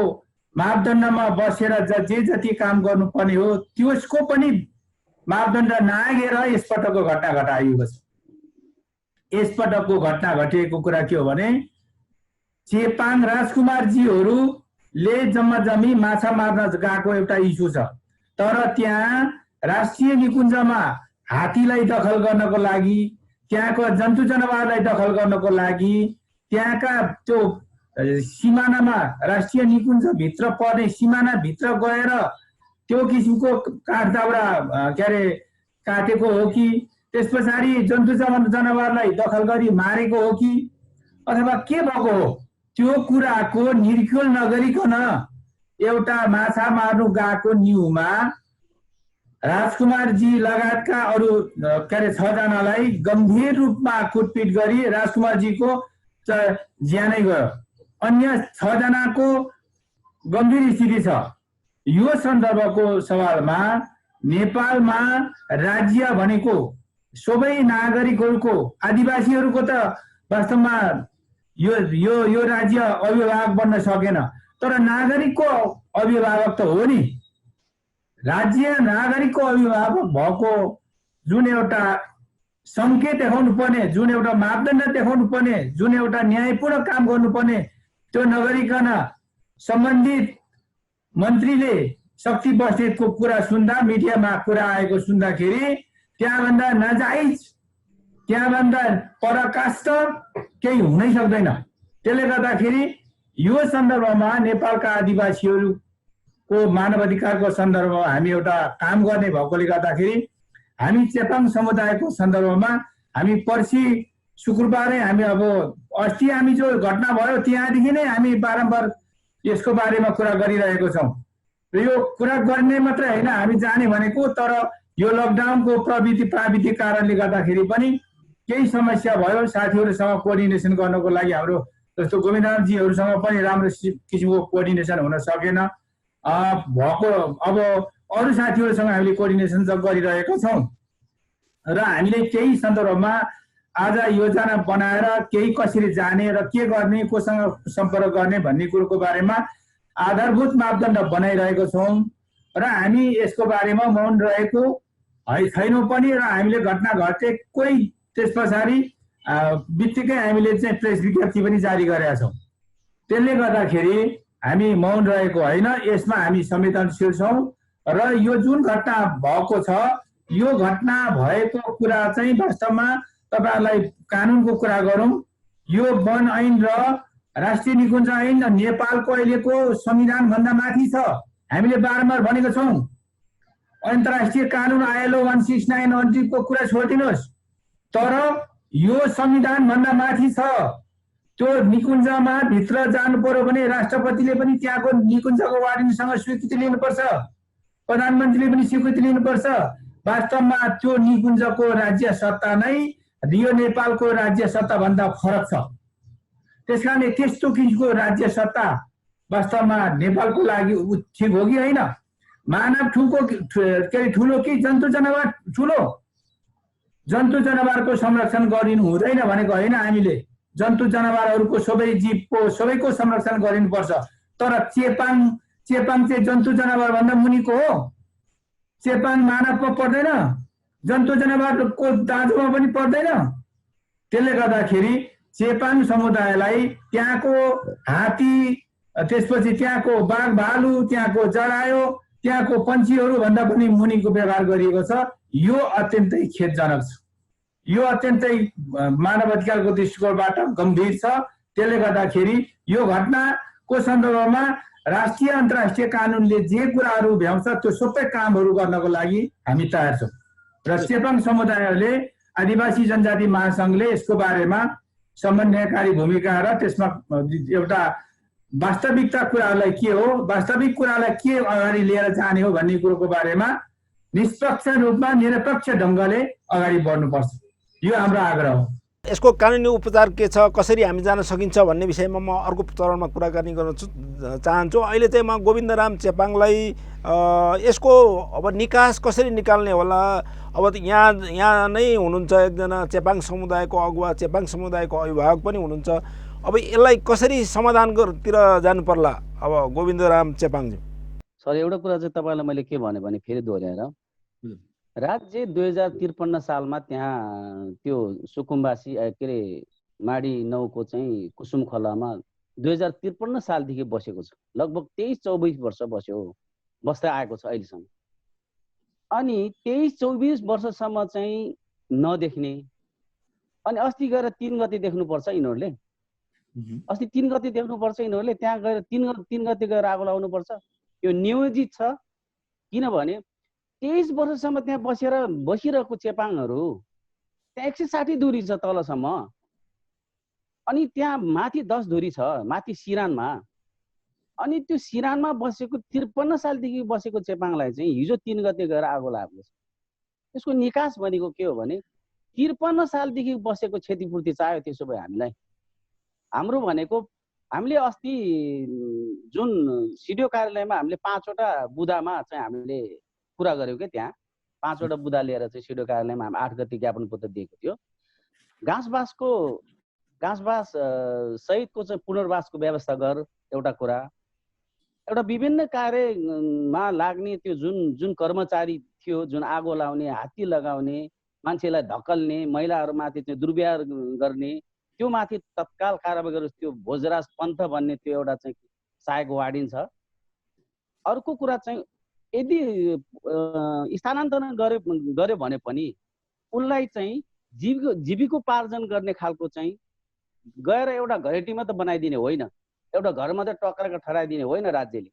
मापदण्डमा बसेर जे जति काम गर्नुपर्ने हो त्यसको पनि मापदण्ड नागेर यसपटकको घटना घटाइएको छ। यसपटकको घटना घटिएको कुरा के हो भने चेपाङ राजकुमारजीहरूले जम्मी माछा मार्न गएको एउटा इस्यु छ। तर त्यहाँ राष्ट्रिय निकुञ्जमा हात्तीलाई दखल गर्नको लागि, त्यहाँको जन्तु जनावरलाई दखल गर्नको लागि, त्यहाँका त्यो सिमानामा राष्ट्रिय निकुञ्जभित्र पर्ने सिमानाभित्र गएर त्यो किसिमको काठदाउरा काटेको हो कि, त्यस पछाडि जन्तु जनावरलाई दखल गरी मारेको हो कि अथवा के भएको हो, त्यो कुराको निरीक्षण नगरिकन एउटा माछा मार्नु गएको न्युमा राजकुमारजी लगायतका अरू 6 जनालाई गम्भीर रूपमा कुटपिट गरी राजकुमारजीको ज्यानै गयो। अन्य 6 जनाको गम्भीर स्थिति छ। यो सन्दर्भको सवालमा नेपालमा राज्य भनेको सबै नागरिकहरूको, आदिवासीहरूको त वास्तवमा यो राज्य अभिभावक बन्न सकेन, तर नागरिकको अभिभावक त हो नि। राज्य नागरिकको अभिभावक भएको जुन एउटा सङ्केत देखाउनु पर्ने, जुन एउटा मापदण्ड देखाउनु पर्ने, जुन एउटा न्यायपूर्ण काम गर्नुपर्ने, त्यो नगरिकन सम्बन्धित मन्त्रीले शक्ति बस्नेतको कुरा सुन्दा, मिडियामा कुरा आएको सुन्दाखेरि त्यहाँभन्दा नाजायज, त्यहाँभन्दा पराकाष्ठ केही हुनै सक्दैन। त्यसले गर्दाखेरि यो सन्दर्भमा नेपालका आदिवासीहरूको मानवाधिकारको सन्दर्भमा हामी एउटा काम गर्ने भएकोले गर्दाखेरि हामी चेपाङ समुदायको सन्दर्भमा हामी पर्सि शुक्रबारै हामी अब अस्ति हामी जो घटना भयो त्यहाँदेखि नै हामी बारम्बार यसको बारेमा कुरा गरिरहेको छौँ। र यो कुरा गर्ने मात्रै होइन, हामी जाने भनेको, तर यो लकडाउनको प्राविधिक कारणले गर्दाखेरि पनि केही समस्या भयो। साथीहरूसँग कोअर्डिनेसन गर्नको लागि हाम्रो जस्तो गोविन्दरामजीहरूसँग पनि राम्रो किसिमको कोअर्डिनेसन हुन सकेन। भएको अब अरू साथीहरूसँग हामीले कोअर्डिनेसन गरिरहेका छौँ र हामीले केही सन्दर्भमा आज योजना बनाएर केही कसरी जाने र के गर्ने, कोसँग सम्पर्क गर्ने भन्ने कुरोको बारेमा आधारभूत मापदण्ड बनाइरहेको छौँ र हामी यसको बारेमा मौन रहेको छैनौँ पनि र हामीले घटना घटे कोही त्यस पछाडि बित्तिकै हामीले चाहिँ प्रेस विज्ञप्ति पनि जारी गरेका छौँ। त्यसले गर्दाखेरि हामी मौन रहेको होइन, यसमा हामी संवेदनशील छौँ र यो जुन घटना भएको छ यो घटना भएको कुरा चाहिँ वास्तवमा तपाईहरुलाई कानुनको कुरा गरौँ, यो वन ऐन र राष्ट्रिय निकुञ्ज ऐन नेपालको अहिलेको संविधान भन्दा माथि छ। हामीले बारम्बार भनेको छौँ। अन्तर्राष्ट्रिय कानुन ILO 169 को कुरा छोडिदिनुहोस्, तर यो संविधान भन्दा माथि छ। त्यो निकुञ्जमा भित्र जानु पर्यो भने राष्ट्रपतिले पनि त्यहाँको निकुञ्जको वार्डनसँग स्वीकृति लिनुपर्छ, प्रधानमन्त्रीले पनि स्वीकृति लिनुपर्छ। वास्तवमा त्यो निकुञ्जको राज्य सत्ता नै यो नेपालको राज्य सत्ता भन्दा फरक छ। त्यसकारणले त्यस्तो किसिमको राज्य सत्ता वास्तवमा नेपालको लागि ठिक हो कि होइन? मानव ठुलो कि जन्तु जनावर ठुलो? जन्तु जनावरको संरक्षण गरिनु हुँदैन भनेको होइन। हामीले जन्तु जनावरहरूको सबै जीवको सबैको संरक्षण गरिनुपर्छ। तर चेपाङ चाहिँ जन्तु जनावर भन्दा मुनिको हो। चेपाङ मानवमा पर्दैन, जन्तु जनावरको दाँजोमा पनि पर्दैन। त्यसले गर्दाखेरि चेपाङ समुदायलाई त्यहाँको हात्ती, त्यसपछि त्यहाँको बाघ भालु, त्यहाँको जरायो, त्यहाँको पन्छीहरू भन्दा पनि मुनिको व्यवहार गरिएको छ। यो अत्यन्तै खेदजनक छ। यो अत्यन्तै मानव अधिकारको दृष्टिकोणबाट गम्भीर छ। त्यसले गर्दाखेरि यो घटनाको सन्दर्भमा राष्ट्रिय अन्तर्राष्ट्रिय कानुनले जे कुराहरू भ्याउँछ त्यो सबै कामहरू गर्नको लागि हामी तयार छौँ र चेपाङ समुदायहरूले आदिवासी जनजाति महासङ्घले यसको बारेमा समन्वयकारी भूमिका र त्यसमा एउटा वास्तविकता कुराहरूलाई के हो, वास्तविक कुरालाई के अगाडि लिएर जाने हो भन्ने कुरोको बारेमा निष्पक्ष रूपमा निरपेक्ष ढङ्गले अगाडि बढ्नुपर्छ। यो हाम्रो आग्रह हो। यसको कानुनी उपचार के छ, कसरी हामी जान सकिन्छ भन्ने विषयमा म अर्को चरणमा कुराकानी गर्न चाहन्छु। अहिले चाहिँ म गोविन्दराम चेपाङलाई यसको अब निकास कसरी निकाल्ने होला, अब यहाँ नै हुनुहुन्छ एकजना चेपाङ समुदायको अगुवा, चेपाङ समुदायको अभिभावक पनि हुनुहुन्छ। अब यसलाई कसरी समाधानतिर जानु पर्ला अब गोविन्दराम चेपाङज्यू? सर, एउटा कुरा चाहिँ तपाईँलाई मैले के भने फेरि दोहोऱ्याएर, राज्य 2053 सालमा त्यहाँ त्यो सुकुम्बासी के अरे माडी 9 को चाहिँ कुसुम खोलामा 2053 सालदेखि बसेको छ। लगभग 23-24 वर्ष बस्दै आएको छ अहिलेसम्म। अनि 23-24 वर्षसम्म चाहिँ नदेख्ने, अनि अस्ति गएर 3 गते देख्नुपर्छ यिनीहरूले। अस्ति 3 गते देख्नुपर्छ यिनीहरूले, त्यहाँ गएर 3 गते गएर आगो लाउनुपर्छ। यो नियोजित छ। किनभने 23 वर्षसम्म त्यहाँ बसिरहेको चेपाङहरू त्यहाँ 160 धुरी छ तलसम्म, अनि त्यहाँ माथि 10 धुरी छ माथि सिरानमा। अनि त्यो सिरानमा बसेको 53 सालदेखि बसेको चेपाङलाई चाहिँ हिजो 3 गते गएर आगो लागेको छ। यसको निकास भनेको के हो भने 53 सालदेखि बसेको क्षतिपूर्ति चाहियो। त्यसो भए हामीलाई हाम्रो भनेको हामीले अस्ति जुन सिडिओ कार्यालयमा हामीले 5 वटा बुदामा चाहिँ हामीले कुरा गर्यो के, त्यहाँ 5 वटा बुदा लिएर चाहिँ सिडिओ कार्यालयमा हामी 8 गते ज्ञापन पत्र दिएको थियो। घाँसबास सहितको चाहिँ पुनर्वासको व्यवस्था गर एउटा कुरा, एउटा विभिन्न कार्यमा लाग्ने त्यो जुन कर्मचारी थियो, जुन आगो लाउने, हात्ती लगाउने, मान्छेलाई धक्कल्ने, महिलाहरूमाथि चाहिँ दुर्व्यवहार गर्ने, त्यो माथि तत्काल कारबाही गरेर त्यो भोजराज पन्थ भन्ने त्यो एउटा चाहिँ सहायक वार्डिन छ। अर्को कुरा चाहिँ यदि स्थानान्तरण गर्यो भने पनि उनलाई चाहिँ जीविकोपार्जन गर्ने खालको चाहिँ गएर एउटा घरेटीमा त बनाइदिने होइन, एउटा घर मात्रै टक्राएर ठहराइदिने होइन राज्यले।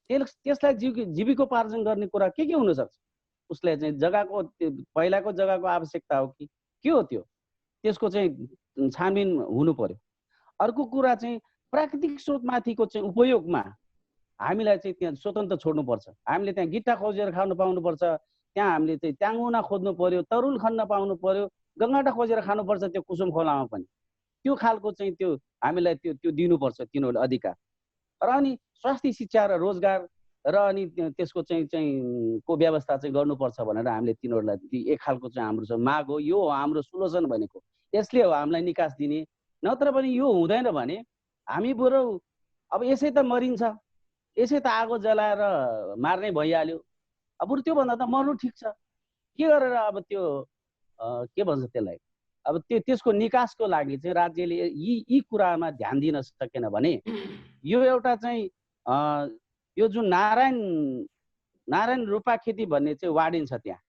त्यसलाई जीविकोपार्जन गर्ने कुरा के हुनसक्छ? उसलाई चाहिँ जग्गाको पहिलाको जग्गाको आवश्यकता हो कि के हो त्यो, त्यसको चाहिँ छानबिन हुनु पर्यो। अर्को कुरा चाहिँ प्राकृतिक स्रोतमाथिको चाहिँ उपयोगमा हामीलाई चाहिँ त्यहाँ स्वतन्त्र छोड्नुपर्छ। हामीले त्यहाँ गिट्टा खोजेर खानु पाउनुपर्छ, त्यहाँ हामीले चाहिँ ट्याङ्गुना खोज्नु पर्यो, तरुल खन्न पाउनु पर्यो, गङ्गाटा खोजेर खानुपर्छ त्यो कुसुम खोलामा पनि। त्यो खालको चाहिँ त्यो हामीलाई त्यो दिनुपर्छ तिनीहरूले अधिकार। र अनि स्वास्थ्य, शिक्षा र रोजगार र अनि त्यसको चाहिँ को व्यवस्था चाहिँ गर्नुपर्छ भनेर हामीले तिनीहरूलाई एक खालको चाहिँ हाम्रो चाहिँ माग हो। यो हो हाम्रो सोलुसन भनेको। यसले हो हामीलाई निकास दिने। नत्र पनि यो हुँदैन भने हामी बरु अब यसै त मरिन्छ, यसै त आगो जलाएर मार्ने भइहाल्यो, अब बरु त्योभन्दा त मर्नु ठिक छ। के गरेर अब त्यो के भन्छ त्यसलाई, अब त्यसको निकासको लागि चाहिँ राज्यले यी कुरामा ध्यान दिन सकेन भने यो एउटा चाहिँ यो जुन नारायण रूपा खेती भन्ने चाहिँ वार्डन छ त्यहाँ,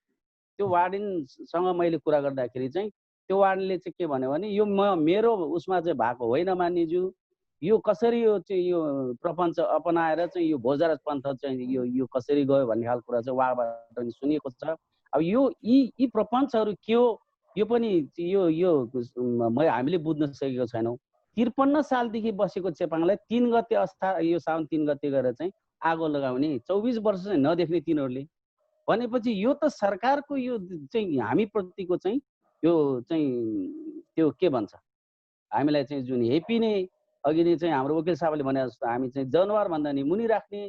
त्यो वार्डनसँग मैले कुरा गर्दाखेरि चाहिँ त्यो वार्डनले चाहिँ के भन्यो भने यो मेरो उसमा चाहिँ भएको होइन मान्यज्यू, यो कसरी यो चाहिँ यो प्रपञ्च अपनाएर चाहिँ यो भोजराज पन्थ चाहिँ यो कसरी गयो भन्ने खालको कुरा चाहिँ उहाँबाट पनि सुनिएको छ। अब यी प्रपञ्चहरू के हो यो पनि हामीले बुझ्न सकेको छैनौँ। 53 सालदेखि बसेको चेपाङलाई 3 गते यो साउन 3 गते गरेर चाहिँ आगो लगाउने 24 वर्ष चाहिँ नदेख्ने तिनीहरूले भनेपछि यो त सरकारको यो चाहिँ हामी प्रतिको चाहिँ यो चाहिँ त्यो के भन्छ हामीलाई चाहिँ जुन हेपिने अघि नै चाहिँ हाम्रो वकिल साहबले भने जस्तो हामी चाहिँ जनावर भन्दा नि मुनि राख्ने,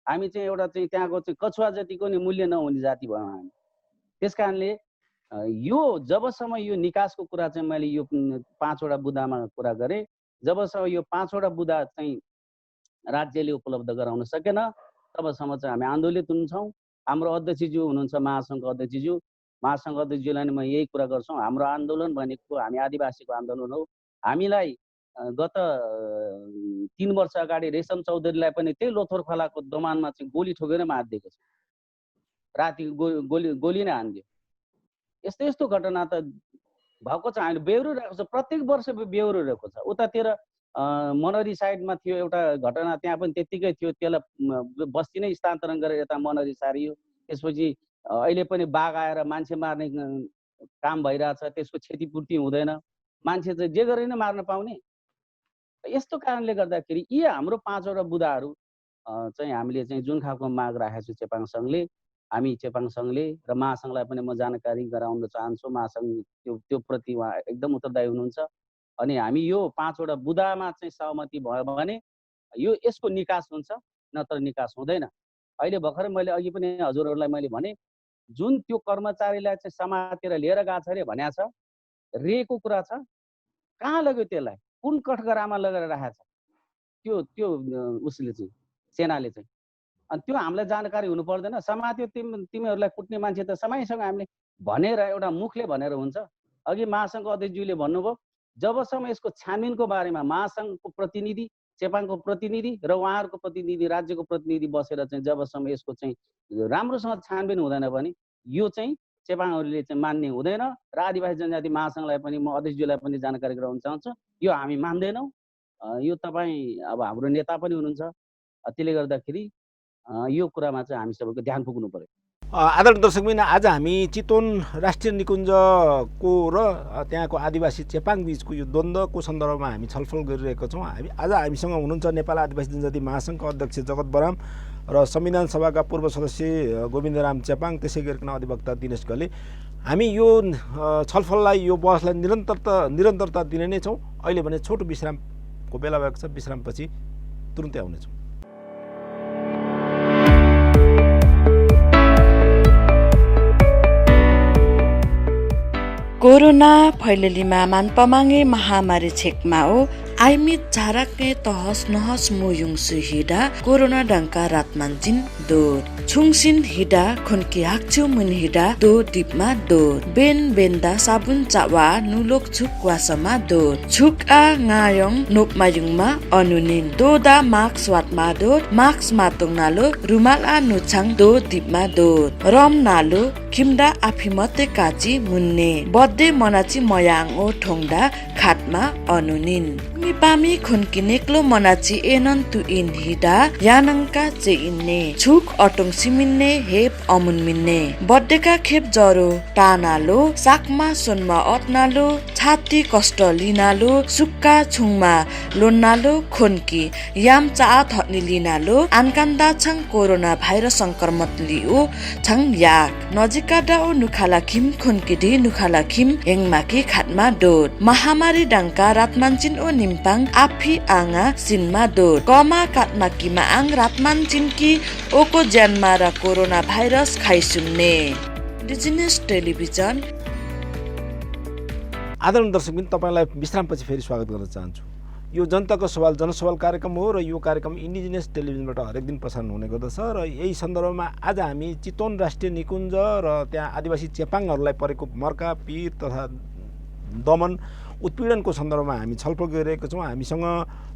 हामी चाहिँ एउटा चाहिँ त्यहाँको चाहिँ कछुवा जतिको नि मूल्य नहुने जाति भयौँ हामी। त्यस कारणले यो जबसम्म यो निकासको कुरा चाहिँ मैले यो 5वटा बुदामा कुरा गरेँ, जबसम्म यो 5वटा बुदा चाहिँ राज्यले उपलब्ध गराउन सकेन तबसम्म चाहिँ हामी आन्दोलित हुन्छौँ। हाम्रो अध्यक्षज्यू हुनुहुन्छ महासङ्घको अध्यक्षज्यू, महासङ्घ अध्यक्षज्यूलाई म यही कुरा गर्छौँ, हाम्रो आन्दोलन भनेको हामी आदिवासीको आन्दोलन हो। हामीलाई गत 3 वर्ष अगाडि रेशम चौधरीलाई पनि त्यही लोथर खोलाको दोमानमा चाहिँ गोली ठोकेर मारिदिएको छ, राति गोली नै हानिदियो। यस्तो यस्तो घटना त भएको छ, हामीले बेहोरिरहेको छ, प्रत्येक वर्ष बेहोरिरहेको छ। उतातिर मनरी साइडमा थियो एउटा घटना, त्यहाँ पनि त्यत्तिकै थियो, त्यसलाई बस्ती नै स्थानान्तरण गरेर यता मनरी सारियो। त्यसपछि अहिले पनि बाघ आएर मान्छे मार्ने काम भइरहेछ, त्यसको क्षतिपूर्ति हुँदैन, मान्छे चाहिँ जे गरे नै मार्न पाउने। यस्तो कारणले गर्दाखेरि यी हाम्रो 5वटा बुदाहरू चाहिँ हामीले चाहिँ जुन खालको माग राखेको छु चेपाङ सङ्घले, हामी चेपाङ सङ्घले र महासङ्घलाई पनि म जानकारी गराउन चाहन्छु। महासङ्घ त्यो प्रति उहाँ एकदम उत्तरदायी हुनुहुन्छ। अनि हामी यो 5वटा बुदामा चाहिँ सहमति भयो भने यसको निकास हुन्छ, नत्र निकास हुँदैन। अहिले भर्खरै मैले अघि पनि हजुरहरूलाई मैले भने जुन त्यो कर्मचारीलाई चाहिँ समातेर लिएर गएको छ अरे भनेको छ, रेको कुरा छ, कहाँ लग्यो त्यसलाई, कुन कठघरामा लगेर राखेको छ त्यो उसले चाहिँ सेनाले चाहिँ। अनि त्यो हामीलाई जानकारी हुनु पर्दैन? समात्यो तिमीहरूलाई कुट्ने मान्छे त समयसँग हामीले भनेर एउटा मुखले भनेर हुन्छ। अघि महासङ्घको अध्यक्षज्यूले भन्नुभयो जबसम्म यसको छानबिनको बारेमा महासङ्घको प्रतिनिधि, चेपाङको प्रतिनिधि र उहाँहरूको प्रतिनिधि, राज्यको प्रतिनिधि बसेर चाहिँ जबसम्म यसको चाहिँ राम्रोसँग छानबिन हुँदैन भने यो चाहिँ चेपाङहरूले चाहिँ मान्ने हुँदैन। र आदिवासी जनजाति महासङ्घलाई पनि म अध्यक्षज्यूलाई पनि जानकारी गराउन चाहन्छु, यो हामी मान्दैनौँ। यो तपाईँ अब हाम्रो नेता पनि हुनुहुन्छ, त्यसले गर्दाखेरि यो कुरामा चाहिँ हामी सबैको ध्यान पुग्नु पर्यो। आदरणीय दर्शकबिन, आज हामी चितवन राष्ट्रिय निकुञ्जको र त्यहाँको आदिवासी चेपाङ बिचको यो द्वन्द्वको सन्दर्भमा हामी छलफल गरिरहेका छौँ। आज हामीसँग हुनुहुन्छ नेपाल आदिवासी जनजाति महासङ्घको अध्यक्ष जगत बराम र संविधान सभाका पूर्व सदस्य गोविन्दराम चेपाङ, त्यसै गरिकन अधिवक्ता दिनेश घले। हामी यो छलफललाई, यो बहसलाई निरन्तरता दिने नै छौँ। अहिले भने छोटो विश्रामको बेला भएको छ, विश्रामपछि तुरुन्तै आउनेछौँ। कोरोना फैललीमा मानपमाङ्गे महामारी छेकमा ओ आइमित झाराके तहस नहस मुयुङ सुहिडा कोरोना डङ्का रातमान्जिन दोर छुङसिन हिडा खुन्की हाक्छु मुन हिडा दो दिपमा दोर बेन बेन्दा साबुन चावा नुलोक छुक वासमा दोर छुक आ ngaयong नोपमायुङमा अनुनिन दोदा माक्स वाटमा दोर माक्स मातोङ नालो रुमाल आ नुछाङ दो दिपमा दोर रम नालो खिम्दा आफिमते काची मुन्ने बद्दे मनाची मयाङ ओ ठोङडा खाटमा अनुनिन मिपामी खुन्की नेक्लो मनाची एनन तु इन हिडा यानङका चे इन्ने छुक अटोङ सिमिन्ने हेप अमुन मिन्ने बड्डेका खेप जरो टानालो साकमा सोनमा अट्नालो छाती कष्ट लिनालो सुक्का छुङमा लोन्नालो खोन्की याम चा थनि लिनालो आनकान्दा छङ कोरोना भाइरस संक्रमण लिउ छङ याक नजिका डाउ नुखाला खिम खोन्कीडी नुखाला खिम हेङमाकी खाटमा डोट महामारी डाङ्का रातमानचिन ओ निम्पाङ आफी आङा सिनमा डोट कमा काटमाकीमा आङ रातमानचिनकी ओको ज्यानमा र कोरोना भाइरस खाइसुन्ने डिजिनेस टेलिभिजन। आदरणीय दर्शकबिन, तपाईँलाई विश्रामपछि फेरि स्वागत गर्न चाहन्छु। यो जनताको सवाल जनसवाल कार्यक्रम हो र यो कार्यक्रम इन्डिजिनियस टेलिभिजनबाट हरेक दिन प्रसारण हुने गर्दछ र यही सन्दर्भमा आज हामी चितवन राष्ट्रिय निकुञ्ज र त्यहाँ आदिवासी चेपाङहरूलाई परेको मर्का पीर तथा दमन उत्पीडनको सन्दर्भमा हामी छलफल गरिरहेका छौँ। हामीसँग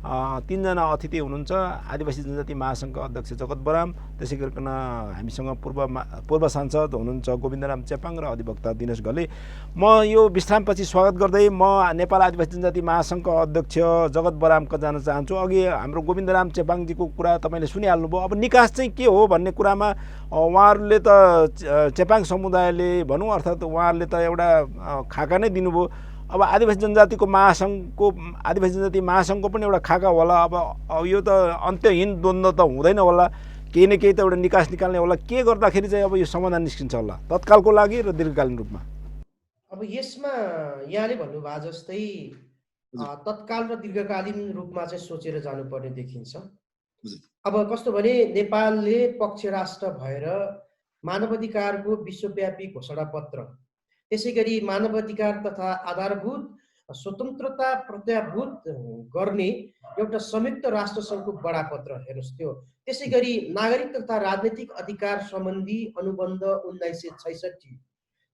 3 जना अतिथि हुनुहुन्छ। आदिवासी जनजाति महासङ्घका अध्यक्ष जगत बराम, त्यसै गरिकन हामीसँग पूर्व सांसद हुनुहुन्छ गोविन्दराम चेपाङ र अधिवक्ता दिनेश घले। म यो विश्रामपछि स्वागत गर्दै म नेपाल आदिवासी जनजाति महासङ्घका अध्यक्ष जगत बरामका जान चाहन्छु। अघि हाम्रो गोविन्दराम चेपाङजीको कुरा तपाईँले सुनिहाल्नुभयो। अब निकास चाहिँ के हो भन्ने कुरामा उहाँहरूले त चेपाङ समुदायले भनौँ अर्थात् उहाँहरूले त एउटा खाका नै दिनुभयो। अब आदिवासी जनजाति महासङ्घको पनि एउटा खाका होला। अब यो त अन्त्यहीन द्वन्द्व त हुँदैन होला, केही न केही त एउटा निकास निकाल्ने होला। के गर्दाखेरि चाहिँ अब यो समाधान निस्किन्छ होला तत्कालको लागि र दीर्घकालीन रूपमा? अब यसमा यहाँले भन्नुभयो जस्तै तत्काल र दीर्घकालीन रूपमा चाहिँ सोचेर जानुपर्ने देखिन्छ। अब कस्तो भने नेपालले पक्ष राष्ट्र भएर मानवाधिकारको विश्वव्यापी घोषणापत्र, त्यसै गरी मानवाधिकार तथा आधारभूत स्वतन्त्रता प्रत्याभूत गर्ने एउटा संयुक्त राष्ट्रसङ्घको बडापत्र हेर्नुहोस् त्यो, त्यसै गरी नागरिक तथा राजनैतिक अधिकार सम्बन्धी अनुबन्ध 1966,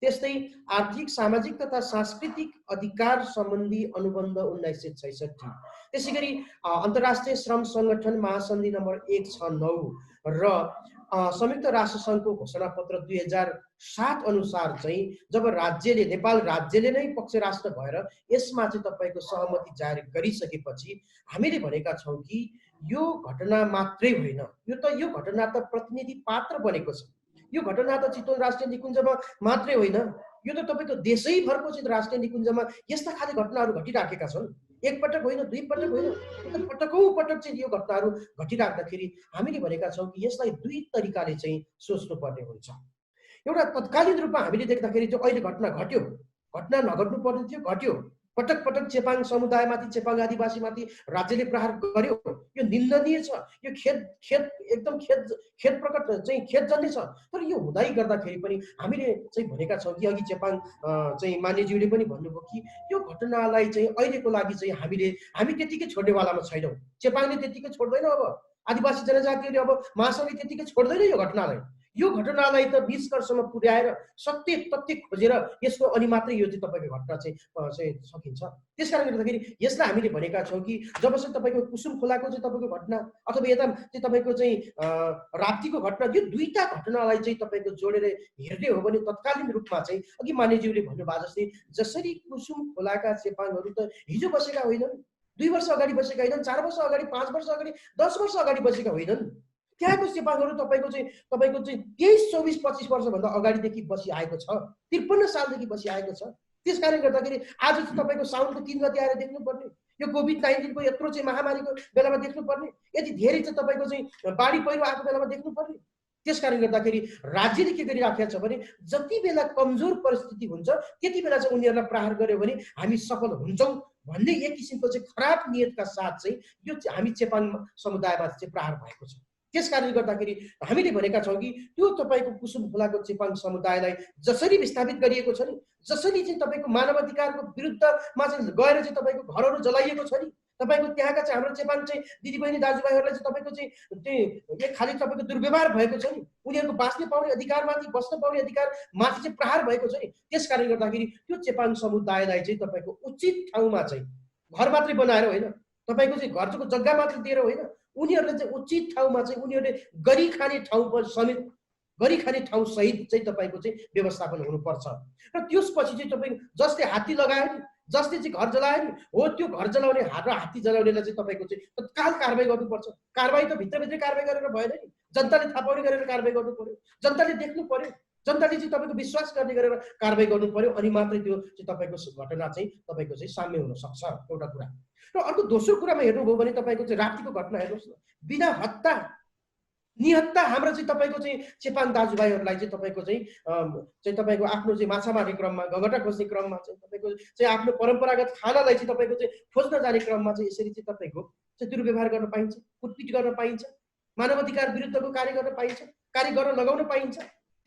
त्यस्तै आर्थिक सामाजिक तथा सांस्कृतिक अधिकार सम्बन्धी अनुबन्ध 1966, त्यसै गरी अन्तर्राष्ट्रिय श्रम सङ्गठन महासन्धि नम्बर 169 र संयुक्त राष्ट्रसङ्घको घोषणापत्र 2007 अनुसार चाहिँ जब नेपाल राज्यले नै पक्ष राष्ट्र भएर यसमा चाहिँ तपाईँको सहमति जारी गरिसकेपछि हामीले भनेका छौँ कि यो घटना मात्रै होइन, यो घटना त प्रतिनिधि पात्र बनेको छ। यो घटना त चितवन राष्ट्रिय निकुञ्जमा मात्रै होइन, यो त तपाईँको देशैभरको चाहिँ राष्ट्रिय निकुञ्जमा यस्ता खाले घटनाहरू घटिराखेका छन्। एकपटक होइन, दुई पटक होइन, पटकौँ पटक चाहिँ यो घटनाहरू घटिराख्दाखेरि हामीले भनेका छौँ कि यसलाई 2 तरिकाले चाहिँ सोच्नुपर्ने हुन्छ। एउटा तत्कालीन रूपमा हामीले देख्दाखेरि जो अहिले घटना घट्यो, घटना नघट्नु पर्ने थियो, घट्यो। पटक पटक चेपाङ समुदायमाथि, चेपाङ आदिवासीमाथि राज्यले प्रहार गर्यो, यो निन्दनीय छ। यो एकदम खेदजन्य छ। तर यो हुँदै गर्दाखेरि पनि हामीले चाहिँ भनेका छौँ कि अघि चेपाङ चाहिँ मान्यज्यूले पनि भन्नुभयो कि यो घटनालाई चाहिँ अहिलेको लागि चाहिँ हामी त्यतिकै छोड्नेवालामा छैनौँ। चेपाङले त्यतिकै छोड्दैन, अब आदिवासी जनजातिहरूले अब महासङ्घले त्यतिकै छोड्दैन यो घटनालाई। यो घटनालाई त निष्कर्षमा पुर्याएर सत्य तथ्य खोजेर यसको अनि मात्रै यो चाहिँ तपाईँको घटना चाहिँ सकिन्छ। त्यस कारणले गर्दाखेरि यसलाई हामीले भनेका छौँ कि जबसम्म तपाईँको कुसुम खोलाको चाहिँ तपाईँको घटना अथवा यता चाहिँ तपाईँको चाहिँ राप्तीको घटना, यो 2टा घटनालाई चाहिँ तपाईँको जोडेर हेर्ने हो भने तत्कालीन रूपमा चाहिँ अघि मान्यज्यूले भन्नुभयो जस्तै जसरी कुसुम खोलाका चेपाङहरू त हिजो बसेका होइनन्, 2 वर्ष अगाडि बसेका होइनन्, 4 वर्ष अगाडि, 5 वर्ष अगाडि, 10 वर्ष अगाडि बसेका होइनन्। त्यहाँको चेपाङहरू तपाईँको चाहिँ 23, 24, 25 वर्षभन्दा अगाडिदेखि बसिआएको छ, 53 सालदेखि बसिआएको छ। त्यस कारणले गर्दाखेरि आज चाहिँ तपाईँको साउनको 3 गते आएर देख्नुपर्ने, यो कोभिड-19 को यत्रो चाहिँ महामारीको बेलामा देख्नुपर्ने, यति धेरै चाहिँ तपाईँको चाहिँ बाढी पहिरो आएको बेलामा देख्नुपर्ने। त्यस कारणले गर्दाखेरि राज्यले के गरिराखेको छ भने जति बेला कमजोर परिस्थिति हुन्छ त्यति बेला चाहिँ उनीहरूलाई प्रहार गर्यो भने हामी सफल हुन्छौँ भन्ने एक किसिमको चाहिँ खराब नियतका साथ चाहिँ यो हामी चेपाङ समुदायमाथि चाहिँ प्रहार भएको छ। त्यस कारणले गर्दाखेरि हामीले भनेका छौँ कि त्यो तपाईँको कुसुम खोलाको चेपाङ समुदायलाई जसरी विस्थापित गरिएको छ नि, जसरी चाहिँ तपाईँको मानवाधिकारको विरुद्धमा चाहिँ गएर चाहिँ तपाईँको घरहरू जलाइएको छ नि, तपाईँको त्यहाँका चाहिँ हाम्रो चेपाङ चाहिँ दिदीबहिनी दाजुभाइहरूलाई चाहिँ तपाईँको चाहिँ एक खालि तपाईँको दुर्व्यवहार भएको छ नि, उनीहरूको बाँच्न पाउने अधिकारमाथि, बस्न पाउने अधिकारमाथि चाहिँ प्रहार भएको छ नि। त्यस कारणले गर्दाखेरि त्यो चेपाङ समुदायलाई चाहिँ तपाईँको उचित ठाउँमा चाहिँ घर मात्रै बनाएर होइन, तपाईँको चाहिँ घरको जग्गा मात्रै दिएर होइन, उनीहरूले चाहिँ उचित ठाउँमा चाहिँ उनीहरूले गरी खाने ठाउँ समेत, गरी खाने ठाउँ सहित चाहिँ तपाईँको चाहिँ व्यवस्थापन हुनुपर्छ। र त्यसपछि चाहिँ तपाईँको जसले हात्ती लगायो नि, जसले चाहिँ घर जलायो नि, हो त्यो घर जलाउने र हात्ती जलाउनेलाई चाहिँ तपाईँको चाहिँ तत्काल कारवाही गर्नुपर्छ। कारवाही त भित्रभित्रै कारवाही गरेर भएन नि, जनताले थाहा पाउने गरेर कारवाही गर्नु पर्यो, जनताले देख्नु पर्यो। जनताले चाहिँ तपाईँको विश्वास गर्ने गरेर कारबाही गर्नु पर्यो, अनि मात्रै त्यो चाहिँ तपाईँको घटना चाहिँ तपाईँको चाहिँ साम्य हुन सक्छ, एउटा कुरा। र अर्को दोस्रो कुरामा हेर्नुभयो भने तपाईँको चाहिँ राप्तीको घटना हेर्नुहोस् न, बिना हत्ता निहत्ता हाम्रो चाहिँ तपाईँको चाहिँ चेपाङ दाजुभाइहरूलाई चाहिँ तपाईँको चाहिँ तपाईँको आफ्नो चाहिँ माछा मार्ने क्रममा, गगटा खोज्ने क्रममा चाहिँ तपाईँको चाहिँ आफ्नो परम्परागत खानालाई चाहिँ तपाईँको चाहिँ खोज्न जाने क्रममा चाहिँ यसरी चाहिँ तपाईँको चाहिँ दुर्व्यवहार गर्न पाइन्छ, कुटपिट गर्न पाइन्छ, मानवाधिकार विरुद्धको कार्य गर्न पाइन्छ, कार्य गर्न लगाउन पाइन्छ।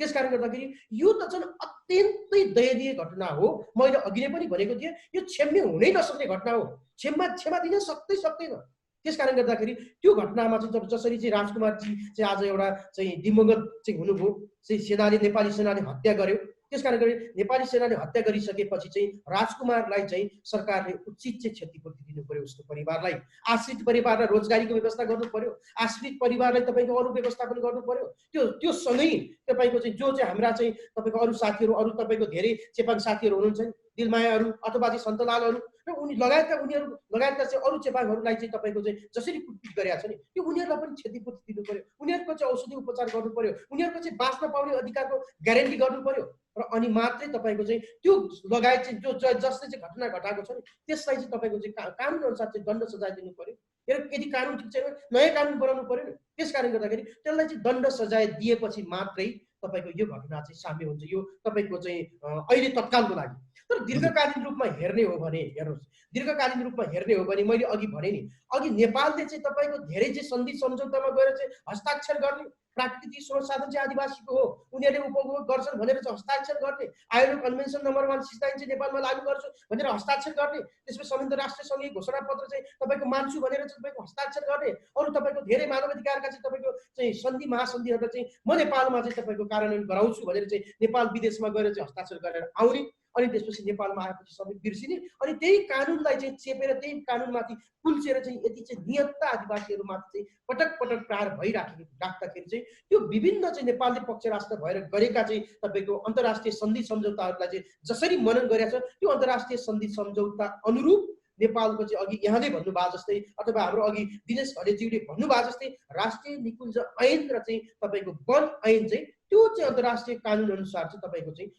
त्यस कारण गर्दाखेरि यो त चाहिँ अत्यन्तै दयनीय घटना हो। मैले अघि नै पनि भनेको थिएँ, यो क्षम्य हुनै नसक्ने घटना हो, क्षमा दिन सक्दैन। त्यस कारण गर्दाखेरि त्यो घटनामा चाहिँ जसरी चाहिँ राजकुमारजी चाहिँ आज एउटा चाहिँ दिवंगत चाहिँ हुनुभयो, चाहिँ सेनाले नेपाली सेनाले हत्या गर्यो। त्यस कारण गरी नेपाली सेनाले हत्या गरिसकेपछि चाहिँ राजकुमारलाई चाहिँ सरकारले उचित चाहिँ क्षतिपूर्ति दिनु पर्यो, उसको परिवारलाई, आश्रित परिवारलाई रोजगारीको व्यवस्था गर्नु पर्यो, आश्रित परिवारलाई तपाईँको अरू व्यवस्थापन गर्नु पर्यो। त्यो सँगै तपाईँको चाहिँ जो चाहिँ हाम्रा चाहिँ तपाईँको अरू साथीहरू, अरू तपाईँको धेरै चेपाङ साथीहरू हुनुहुन्छ, दिलमायाहरू अथवा चाहिँ सन्तलालहरू र लगायतका चाहिँ अरू चेपाङहरूलाई चाहिँ तपाईँको चाहिँ जसरी कुटपिट गरेका छ नि, त्यो उनीहरूलाई पनि क्षतिपूर्ति दिनु पर्यो, उनीहरूको चाहिँ औषधि उपचार गर्नु पर्यो, उनीहरूको चाहिँ बाँच्न पाउने अधिकारको ग्यारेन्टी गर्नु पर्यो। र अनि मात्रै तपाईँको चाहिँ त्यो लगायत चाहिँ जसले चाहिँ घटना घटाएको छ नि त्यसलाई चाहिँ तपाईँको चाहिँ कानुन अनुसार चाहिँ दण्ड सजाय दिनु पर्यो। यदि कानुन ठिक छैन नयाँ कानुन बनाउनु पर्यो नि। त्यस कारण गर्दाखेरि त्यसलाई चाहिँ दण्ड सजाय दिएपछि मात्रै तपाईँको यो घटना चाहिँ साम्य हुन्छ, यो तपाईँको चाहिँ अहिले तत्कालको लागि। तर दीर्घकालीन रूपमा हेर्ने हो भने हेर्नुहोस्, दीर्घकालीन रूपमा हेर्ने हो भने मैले अघि भने नि, अघि नेपालले चाहिँ तपाईँको धेरै चाहिँ सन्धि सम्झौतामा गएर चाहिँ हस्ताक्षर गर्ने, प्राकृतिक स्रोत साधन चाहिँ आदिवासीको हो, उनीहरूले उपभोग गर्छन् भनेर चाहिँ हस्ताक्षर गर्ने, आयो कन्भेन्सन नम्बर 169 चाहिँ नेपालमा लागू गर्छु भनेर हस्ताक्षर गर्ने, त्यसपछि संयुक्त राष्ट्र सङ्घीय घोषणापत्र चाहिँ तपाईँको मान्छु भनेर चाहिँ तपाईँको हस्ताक्षर गर्ने, अरू तपाईँको धेरै मानवाधिकारका चाहिँ तपाईँको चाहिँ सन्धि महासन्धिहरूलाई चाहिँ म नेपालमा चाहिँ तपाईँको कार्यान्वयन गराउँछु भनेर चाहिँ नेपाल विदेशमा गएर चाहिँ हस्ताक्षर गरेर आउने, अनि त्यसपछि नेपालमा आएपछि सबै बिर्सिने, अनि त्यही कानुनलाई चाहिँ चेपेर त्यही कानुनमाथि कुल्चेर चाहिँ यति चाहिँ निहत्ता आदिवासीहरूमाथि चाहिँ पटक पटक प्रहार राख्दाखेरि चाहिँ त्यो विभिन्न चाहिँ नेपालले पक्ष राष्ट्र भएर गरेका चाहिँ तपाईँको अन्तर्राष्ट्रिय सन्धि सम्झौताहरूलाई चाहिँ जसरी मनन गरेका छ त्यो अन्तर्राष्ट्रिय सन्धि सम्झौता अनुरूप नेपालको चाहिँ अघि यहाँले भन्नुभयो जस्तै अथवा हाम्रो अघि दिनेश घलेज्यूले भन्नुभयो जस्तै राष्ट्रिय निकुञ्ज ऐन र चाहिँ तपाईँको वन ऐन चाहिँ त्यो चाहिँ अन्तर्राष्ट्रिय कानुन अनुसार चाहिँ तपाईँको चाहिँ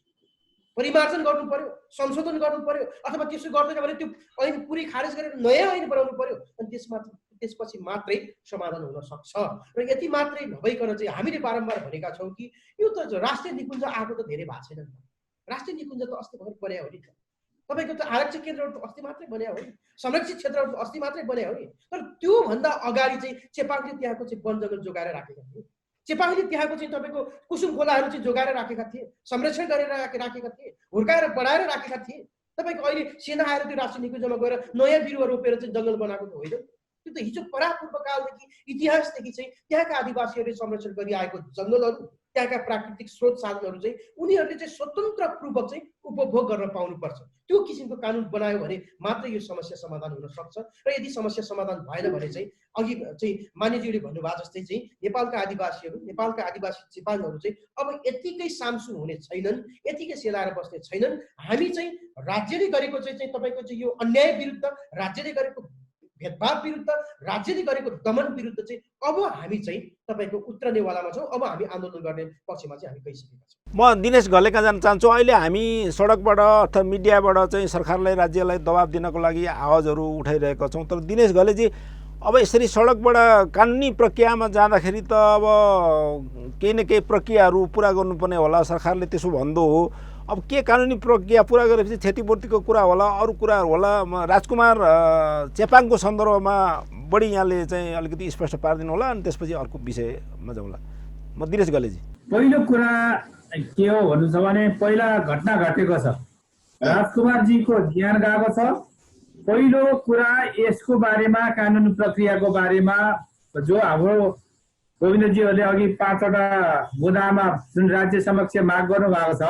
परिमार्जन गर्नु पर्यो, संशोधन गर्नु पर्यो, अथवा त्यसो गर्दैन भने त्यो ऐन पुरै खारेज गरेर नयाँ ऐन बनाउनु पर्यो, अनि त्यसपछि मात्रै समाधान हुन सक्छ। र यति मात्रै नभइकन चाहिँ हामीले बारम्बार भनेका छौँ कि यो त राष्ट्रिय निकुञ्ज आएको त धेरै भएको छैन नि त। राष्ट्रिय निकुञ्ज त अस्ति भर्खर बन्या हो नि त, तपाईँको त आरक्षित केन्द्रहरू त अस्ति मात्रै बन्या हो नि, संरक्षित क्षेत्रहरू त अस्ति मात्रै बन्या हो नि। तर त्योभन्दा अगाडि चाहिँ चेपाङले त्यहाँको चाहिँ वन जङ्गल जोगाएर राखेका थिए, चेपाङले त्यहाँको चाहिँ तपाईँको कुसुम खोलाहरू चाहिँ जोगाएर राखेका थिए, संरक्षण गरेर राखेका थिए, हुर्काएर बढाएर राखेका थिए। तपाईँको अहिले सेना आएर त्यो राष्ट्रिय निकुञ्जमा गएर नयाँ बिरुवा रोपेर चाहिँ जङ्गल बनाएको त होइन, त्यो त हिजो परापूर्वकालदेखि इतिहासदेखि चाहिँ त्यहाँका आदिवासीहरूले संरक्षण गरिआएको जङ्गलहरू, त्यहाँका प्राकृतिक स्रोत साधनहरू चाहिँ उनीहरूले चाहिँ स्वतन्त्रपूर्वक चाहिँ उपभोग गर्न पाउनुपर्छ। त्यो किसिमको कानुन बनायो भने मात्रै यो समस्या समाधान हुन सक्छ। र यदि समस्या समाधान भएन भने चाहिँ अघि चाहिँ मान्यज्यूले भन्नुभयो जस्तै चाहिँ नेपालका आदिवासी चेपाङहरू चाहिँ अब यतिकै सामसु हुने छैनन्, यतिकै सेलाएर बस्ने छैनन्। हामी चाहिँ राज्यले गरेको चाहिँ तपाईँको चाहिँ यो अन्याय विरुद्ध, राज्यले गरेको भेदभाव विरुद्ध, राज्यले गरेको दमन विरुद्ध चाहिँ अब हामी चाहिँ तपाईँको उत्रनेवालामा छौँ, अब हामी आन्दोलन गर्ने पक्षमा चाहिँ हामी गइसकेका छौँ। म दिनेश घलेका जान चाहन्छु। अहिले हामी सडकबाट अथवा मिडियाबाट चाहिँ सरकारलाई, राज्यलाई दबाब दिनको लागि आवाजहरू उठाइरहेका छौँ। तर दिनेश घलेजी, अब यसरी सडकबाट कानुनी प्रक्रियामा जाँदाखेरि त अब केही न केही प्रक्रियाहरू पुरा गर्नुपर्ने होला, सरकारले त्यसो भन्दो हो। अब के कानुनी प्रक्रिया पुरा गरेपछि क्षतिपूर्तिको कुरा होला, अरू कुराहरू होला। राजकुमार चेपाङको सन्दर्भमा बढी यहाँले चाहिँ अलिकति स्पष्ट पारिदिनु होला, अनि त्यसपछि अर्को विषयमा जाउँला। म दिनेश घलेजी। पहिलो कुरा के हो भन्नु छ भने पहिला घटना घटेको छ, राजकुमारजीको ज्यान गएको छ। पहिलो कुरा यसको बारेमा कानुनी प्रक्रियाको बारेमा जो हाम्रो गोविन्दजीहरूले अघि 5वटा मुद्दामा जुन राज्य समक्ष माग गर्नु भएको छ,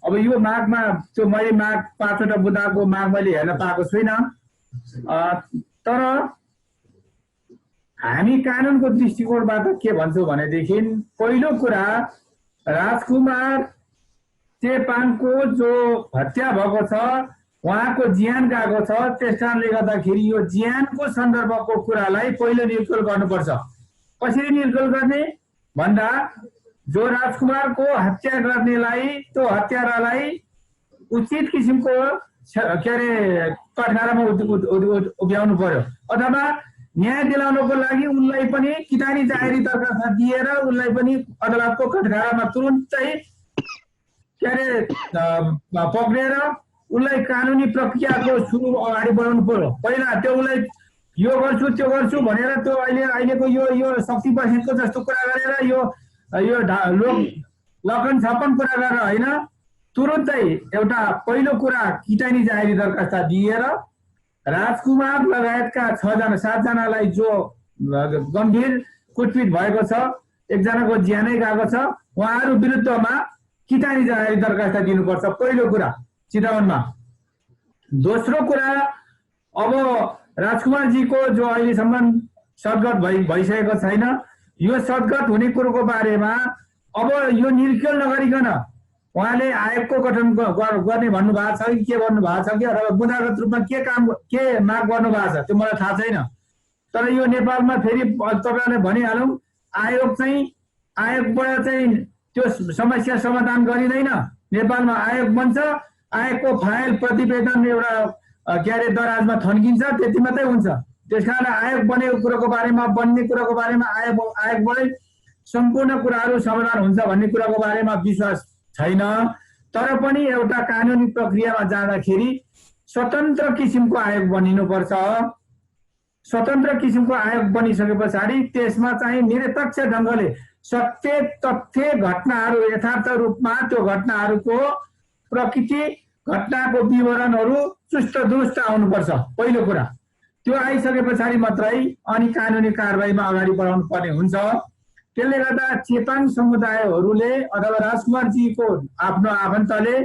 अब यो मागमा त्यो मैले 5वटा मुद्दाको माग मैले हेर्न पाएको छुइनँ। तर हामी कानुनको दृष्टिकोणबाट के भन्छौँ भनेदेखि पहिलो कुरा राजकुमार चेपाङको जो हत्या भएको छ, उहाँको ज्यान गएको छ। त्यस कारणले गर्दाखेरि यो ज्यानको सन्दर्भको कुरालाई पहिलो निर्कुल गर्नुपर्छ। कसरी निर्कुल गर्ने भन्दा जो राजकुमारको हत्या गर्नेलाई त्यो हत्यारालाई उचित किसिमको के अरे कठघरामा उभ्याउनु पर्यो अथवा न्याय दिलाउनको लागि उनलाई पनि किटानी जाहेरी दरखास्त दिएर उनलाई पनि अदालतको कठघरामा तुरुन्तै के अरे पक्रेर उनलाई कानुनी प्रक्रियाको सुरु अगाडि बढाउनु पर्यो। पहिला त्यो उनलाई यो गर्छु त्यो गर्छु भनेर त्यो अहिलेको यो शक्ति बसेको जस्तो कुरा गरेर यो लकन छपन कुरा गरेर होइन, तुरुन्तै एउटा पहिलो कुरा किटानी जाहेरी दरखास्त दिएर राजकुमार लगायतका 7जनालाई जो गम्भीर कुटपिट भएको छ, एकजनाको ज्यानै गएको छ, उहाँहरू विरुद्धमा किटानी जाहेरी दरखास्त दिनुपर्छ पहिलो कुरा चितवनमा। दोस्रो कुरा, अब राजकुमारजीको जो अहिलेसम्म सद्गत भइसकेको छैन, यो सद्गत हुने कुरोको बारेमा अब यो निर्खेल नगरिकन उहाँले आयोगको गठन गर्ने भन्नुभएको छ कि के भन्नुभएको छ कि अथवा बुँदागत रूपमा के माग गर्नुभएको छ त्यो मलाई थाहा छैन। तर यो नेपालमा फेरि तपाईँलाई भनिहालौँ, आयोगबाट चाहिँ त्यो समस्या समाधान गरिँदैन। नेपालमा आयोग बन्छ, आयोगको फाइल प्रतिवेदन एउटा के अरे दराजमा थन्किन्छ, त्यति मात्रै हुन्छ। त्यसकारण आयोग बनेको कुरोको बारेमा, बन्ने कुरोको बारेमा आयोगबाटै सम्पूर्ण कुराहरू समाधान हुन्छ भन्ने कुराको बारेमा विश्वास छैन। तर पनि एउटा कानुनी प्रक्रियामा जाँदाखेरि स्वतन्त्र किसिमको आयोग बनिनुपर्छ। स्वतन्त्र किसिमको आयोग बनिसके पछाडि त्यसमा चाहिँ निरपेक्ष ढङ्गले सत्य तथ्य घटनाहरू यथार्थ रूपमा त्यो घटनाहरूको प्रकृति घटनाको विवरणहरू चुस्त दुरुस्त आउनुपर्छ पहिलो कुरा। त्यो आइसके पछाडि मात्रै अनि कानुनी कारबाहीमा अगाडि बढाउनु पर्ने हुन्छ। त्यसले गर्दा चेपाङ समुदायहरूले अथवा राजकुमारजीको आफ्नो आफन्तले,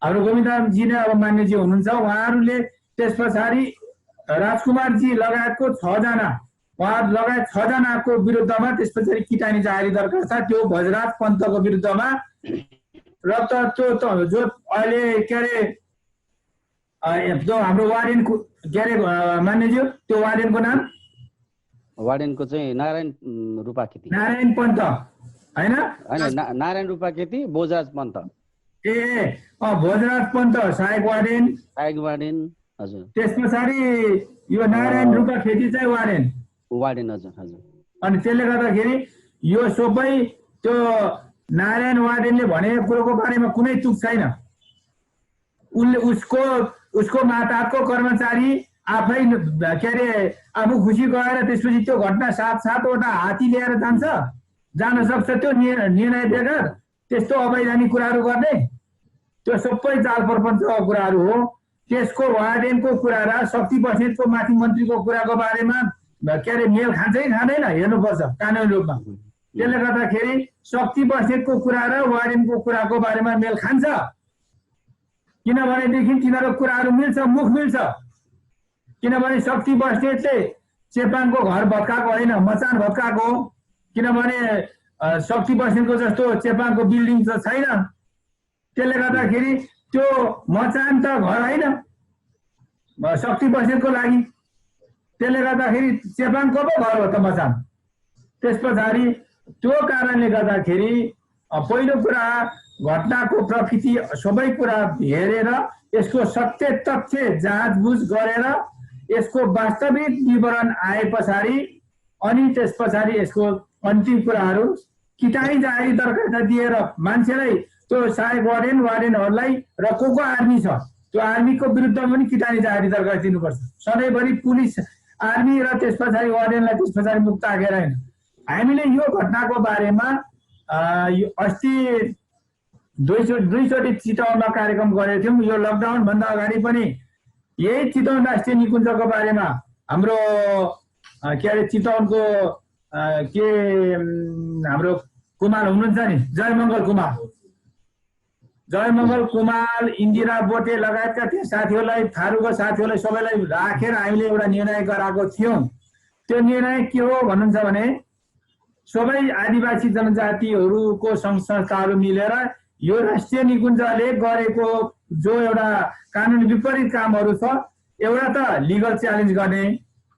हाम्रो गोविन्दजी नै अब मान्यजी हुनुहुन्छ, उहाँहरूले त्यस पछाडि राजकुमारजी लगायतको 6जनाको विरुद्धमा त्यस पछाडि किटानी जाहेरी दरखास्त त्यो भजराज पन्तको विरुद्धमा र त्यो जो अहिले के अरे जो हाम्रो वार्डेनको के अरे मान्यज्यू, त्यो वार्डेनको नाम वार्डेनको चाहिँ नारायण रूपाखेती, नारायण पन्त होइन, नारायण रूपाखेती, भोजराज पन्त, भोजराज पन्त सहायक वार्डेन, हजुर। त्यस पछाडि यो नारायण रूपाखेती चाहिँ वार्डेन, हजुर। अनि त्यसले गर्दाखेरि यो सबै त्यो नारायण वार्डेनले भनेको कुरोको बारेमा कुनै तुक छैन। उसले उसको माताको कर्मचारी आफै के अरे आफू खुसी गएर त्यसपछि त्यो घटना 7-7वटा हात्ती लिएर जान सक्छ त्यो निर्णय बेगर त्यस्तो अवैधानिक कुराहरू गर्ने, त्यो सबै चाल प्रपञ्चको कुराहरू हो। त्यसको वार्डेनको कुरा र शक्ति बस्नेतको माथि मन्त्रीको कुराको बारेमा के अरे मेल खान्छ कि खाँदैन हेर्नुपर्छ कानुनी रूपमा। त्यसले गर्दाखेरि शक्ति बस्नेतको कुरा र वार्डेनको कुराको बारेमा मेल खान्छ, किनभनेदेखि तिनीहरूको कुराहरू मिल्छ, मुख मिल्छ। किनभने शक्ति बस्नेतले चेपाङको घर भत्काएको होइन, मचान भत्काएको हो। किनभने शक्ति बस्नेतको जस्तो चेपाङको बिल्डिङ त छैन। त्यसले गर्दाखेरि त्यो मचान त घर होइन शक्ति बस्नेतको लागि। त्यसले गर्दाखेरि चेपाङको पो घर हो त मचान। त्यस पछाडि त्यो कारणले गर्दाखेरि पहिलो कुरा घटनाको प्रकृति सबै कुरा हेरेर यसको सत्य तथ्य जाँचबुझ गरेर यसको वास्तविक विवरण आए पछाडि अनि त्यस पछाडि यसको अन्तिम कुराहरू किटानी जाहेरी दरखास्त दिएर मान्छेलाई त्यो सहायक वार्डेनहरूलाई र को आर्मी छ त्यो आर्मीको विरुद्धमा पनि किटानी जाहेरी दरखास्त दिनुपर्छ। सधैँभरि पुलिस आर्मी र त्यस पछाडि वार्डेनलाई त्यस पछाडि मुक्त राखेर होइन। हामीले यो घटनाको बारेमा अस्ति दुईचोटि चितवनमा कार्यक्रम गरेको थियौँ। यो लकडाउन भन्दा अगाडि पनि यही चितवन राष्ट्रिय निकुञ्जको बारेमा हाम्रो के अरे चितवनको के हाम्रो कुमार हुनुहुन्छ नि, जयमङ्गल कुमार, इन्दिरा बोटे लगायतका त्यो साथीहरूलाई, थारूको साथीहरूलाई सबैलाई राखेर हामीले एउटा निर्णय गराएको थियौँ। त्यो निर्णय के हो भन्नुहुन्छ भने सबै आदिवासी जनजातिहरूको सङ्घ संस्थाहरू मिलेर यो राष्ट्रिय निकुञ्जले गरेको जो एउटा कानुनी विपरीत कामहरू छ, एउटा त लिगल च्यालेन्ज गर्ने,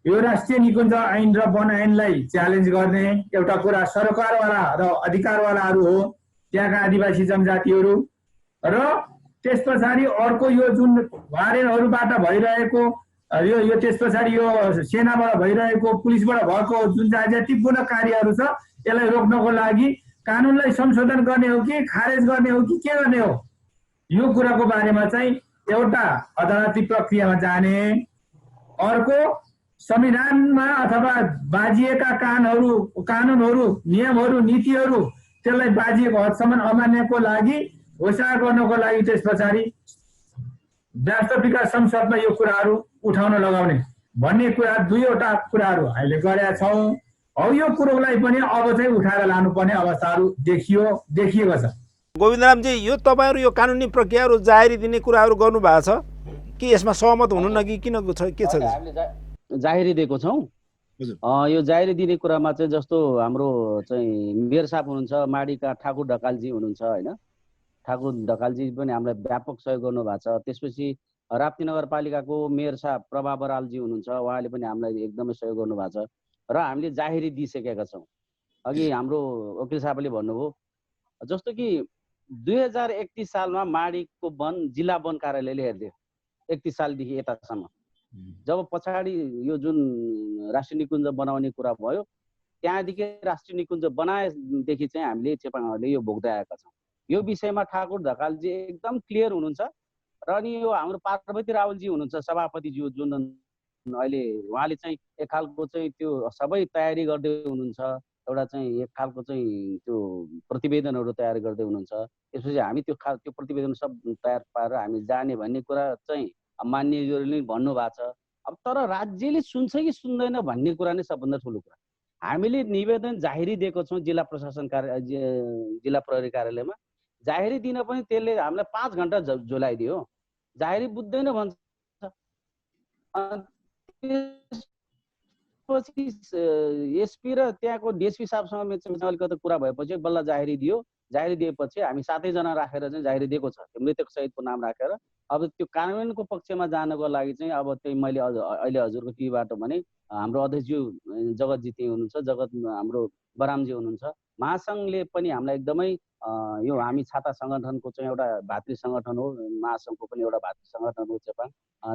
यो राष्ट्रिय निकुञ्ज ऐन र वन ऐनलाई च्यालेन्ज गर्ने एउटा कुरा सरकारवाला र अधिकारवालाहरू हो, त्यहाँका आदिवासी जनजातिहरू। र त्यस पछाडि अर्को यो जुन वारेनहरूबाट भइरहेको यो त्यस पछाडि यो सेनाबाट भइरहेको, पुलिसबाट भएको जुन जातीयपूर्ण कार्यहरू छ, यसलाई रोक्नको लागि कानुनलाई संशोधन गर्ने हो कि खारेज गर्ने हो कि के गर्ने हो, यो कुराको बारेमा चाहिँ एउटा अदालती प्रक्रियामा जाने, अर्को संविधानमा अथवा बाजिएका कानुनहरू, नियमहरू, नीतिहरू त्यसलाई बाजिएको हदसम्म अमान्यको लागि घोषणा गर्नको लागि त्यस पछाडि राष्ट्र विकास संसदमा यो कुराहरू उठाउन लगाउने भन्ने कुरा दुईवटा कुराहरू हामीले गरेका छौँ। हो यो कुरोलाई पनि अब चाहिँ उठाएर लानुपर्ने अवस्थाहरू देखिएको छ। गोविन्दरामजी, यो तपाईँहरू यो कानुनी प्रक्रियाहरू जाहेरी दिने कुराहरू गर्नु भएको छ कि यसमा सहमत हुनुहुन्न कि किन के छ? हामीले जाहेरी दिएको छौँ। यो जाहेरी दिने कुरामा चाहिँ जस्तो हाम्रो चाहिँ मेयर साहब हुनुहुन्छ, माडीका ठाकुर ढकालजी हुनुहुन्छ होइन, ठाकुर ढकालजी पनि हामीलाई व्यापक सहयोग गर्नुभएको छ। त्यसपछि राप्ती नगरपालिकाको मेयर साहब प्रभा बरालजी हुनुहुन्छ, उहाँले पनि हामीलाई एकदमै सहयोग गर्नुभएको छ र हामीले जाहेरी दिइसकेका छौँ। अघि हाम्रो वकिल साहबले भन्नुभयो जस्तो कि 2031 सालमा माडीको वन जिल्ला वन कार्यालयले हेर्दै 31 सालदेखि यतासम्म जब पछाडि यो जुन राष्ट्रिय निकुञ्ज बनाउने कुरा भयो, त्यहाँदेखि राष्ट्रिय निकुञ्ज बनाएदेखि चाहिँ हामीले चेपाङहरूले यो भोग्दै आएका छौँ। यो विषयमा ठाकुर ढकालजी एकदम क्लियर हुनुहुन्छ र अनि यो हाम्रो पार्वती रावलजी हुनुहुन्छ सभापतिज्यू, जुन अहिले उहाँले चाहिँ एक खालको चाहिँ त्यो सबै तयारी गर्दै हुनुहुन्छ, एउटा चाहिँ एक खालको चाहिँ त्यो प्रतिवेदनहरू तयार गर्दै हुनुहुन्छ। त्यसपछि हामी त्यो प्रतिवेदन सब तयार पारेर हामी जाने भन्ने कुरा चाहिँ मान्यज्यूले भन्नुभएको छ। अब तर राज्यले सुन्छ कि सुन्दैन भन्ने कुरा नै सबभन्दा ठुलो कुरा। हामीले निवेदन जाहेरी दिएको छौँ जिल्ला प्रशासन जिल्ला प्रहरी कार्यालयमा। जाहेरी दिन पनि त्यसले हामीलाई 5 घन्टा झोलाइदियो, जाहेरी बुझ्दैन भन्छ। त्यसपछि एसपी र त्यहाँको डिएसपी साहबसँग अलिकति कुरा भएपछि बल्ल जाहेरी दियो। जाहेरी दिएपछि हामी 7 जना राखेर चाहिँ जाहेरी दिएको छ, त्यो मृतक सहितको नाम राखेर। अब त्यो कानुनको पक्षमा जानको लागि चाहिँ अब त्यही मैले अहिले हजुरको टिभीबाट भने हाम्रो अध्यक्षज्यू जगतजी त्यही हुनुहुन्छ, जगत हाम्रो बरामजी हुनुहुन्छ। महासङ्घले पनि हामीलाई एकदमै यो हामी छाता सङ्गठनको चाहिँ एउटा भातृ सङ्गठन हो, महासङ्घको पनि एउटा भातृ सङ्गठन हो चेपाङ।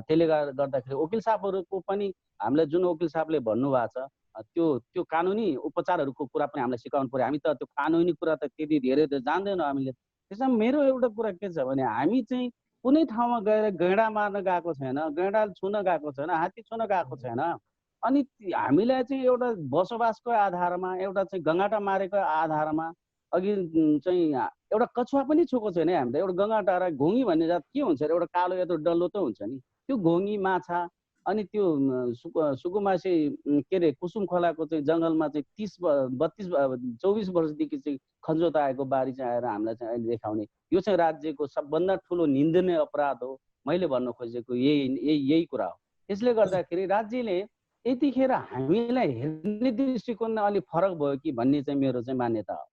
त्यसले गर्दाखेरि वकिल साहबहरूको पनि हामीलाई जुन वकिल साहबले भन्नुभएको छ त्यो कानुनी उपचारहरूको कुरा पनि हामीलाई सिकाउनु पर्यो। हामी त त्यो कानुनी कुरा त त्यति धेरै त जान्दैनौँ हामीले। त्यसमा मेरो एउटा कुरा के छ भने हामी चाहिँ कुनै ठाउँमा गएर गैँडा मार्न गएको छैन, गैँडा छुन गएको छैन, हात्ती छुन गएको छैन। अनि हामीलाई चाहिँ एउटा बसोबासको आधारमा, एउटा चाहिँ गङ्गाटा मारेको आधारमा, अघि चाहिँ एउटा कछुवा पनि छोएको छैन हामीले। एउटा गङ्गाटा र घोङ्गी भन्ने जात के हुन्छ अरे, एउटा कालो यत्रो डल्लो त हुन्छ नि, त्यो घोङ्गी माछा। अनि त्यो सुकुमासी के अरे कुसुम खोलाको चाहिँ जङ्गलमा चाहिँ 24 वर्षदेखि चाहिँ खन्जोत आएको बारी चाहिँ आएर हामीलाई चाहिँ अहिले देखाउने, यो चाहिँ राज्यको सबभन्दा ठुलो निन्दनीय अपराध हो। मैले भन्न खोजेको यही कुरा हो। त्यसले गर्दाखेरि राज्यले यतिखेर हामीलाई हेर्ने दृष्टिकोण अलिक फरक भयो कि भन्ने चाहिँ मेरो चाहिँ मान्यता हो।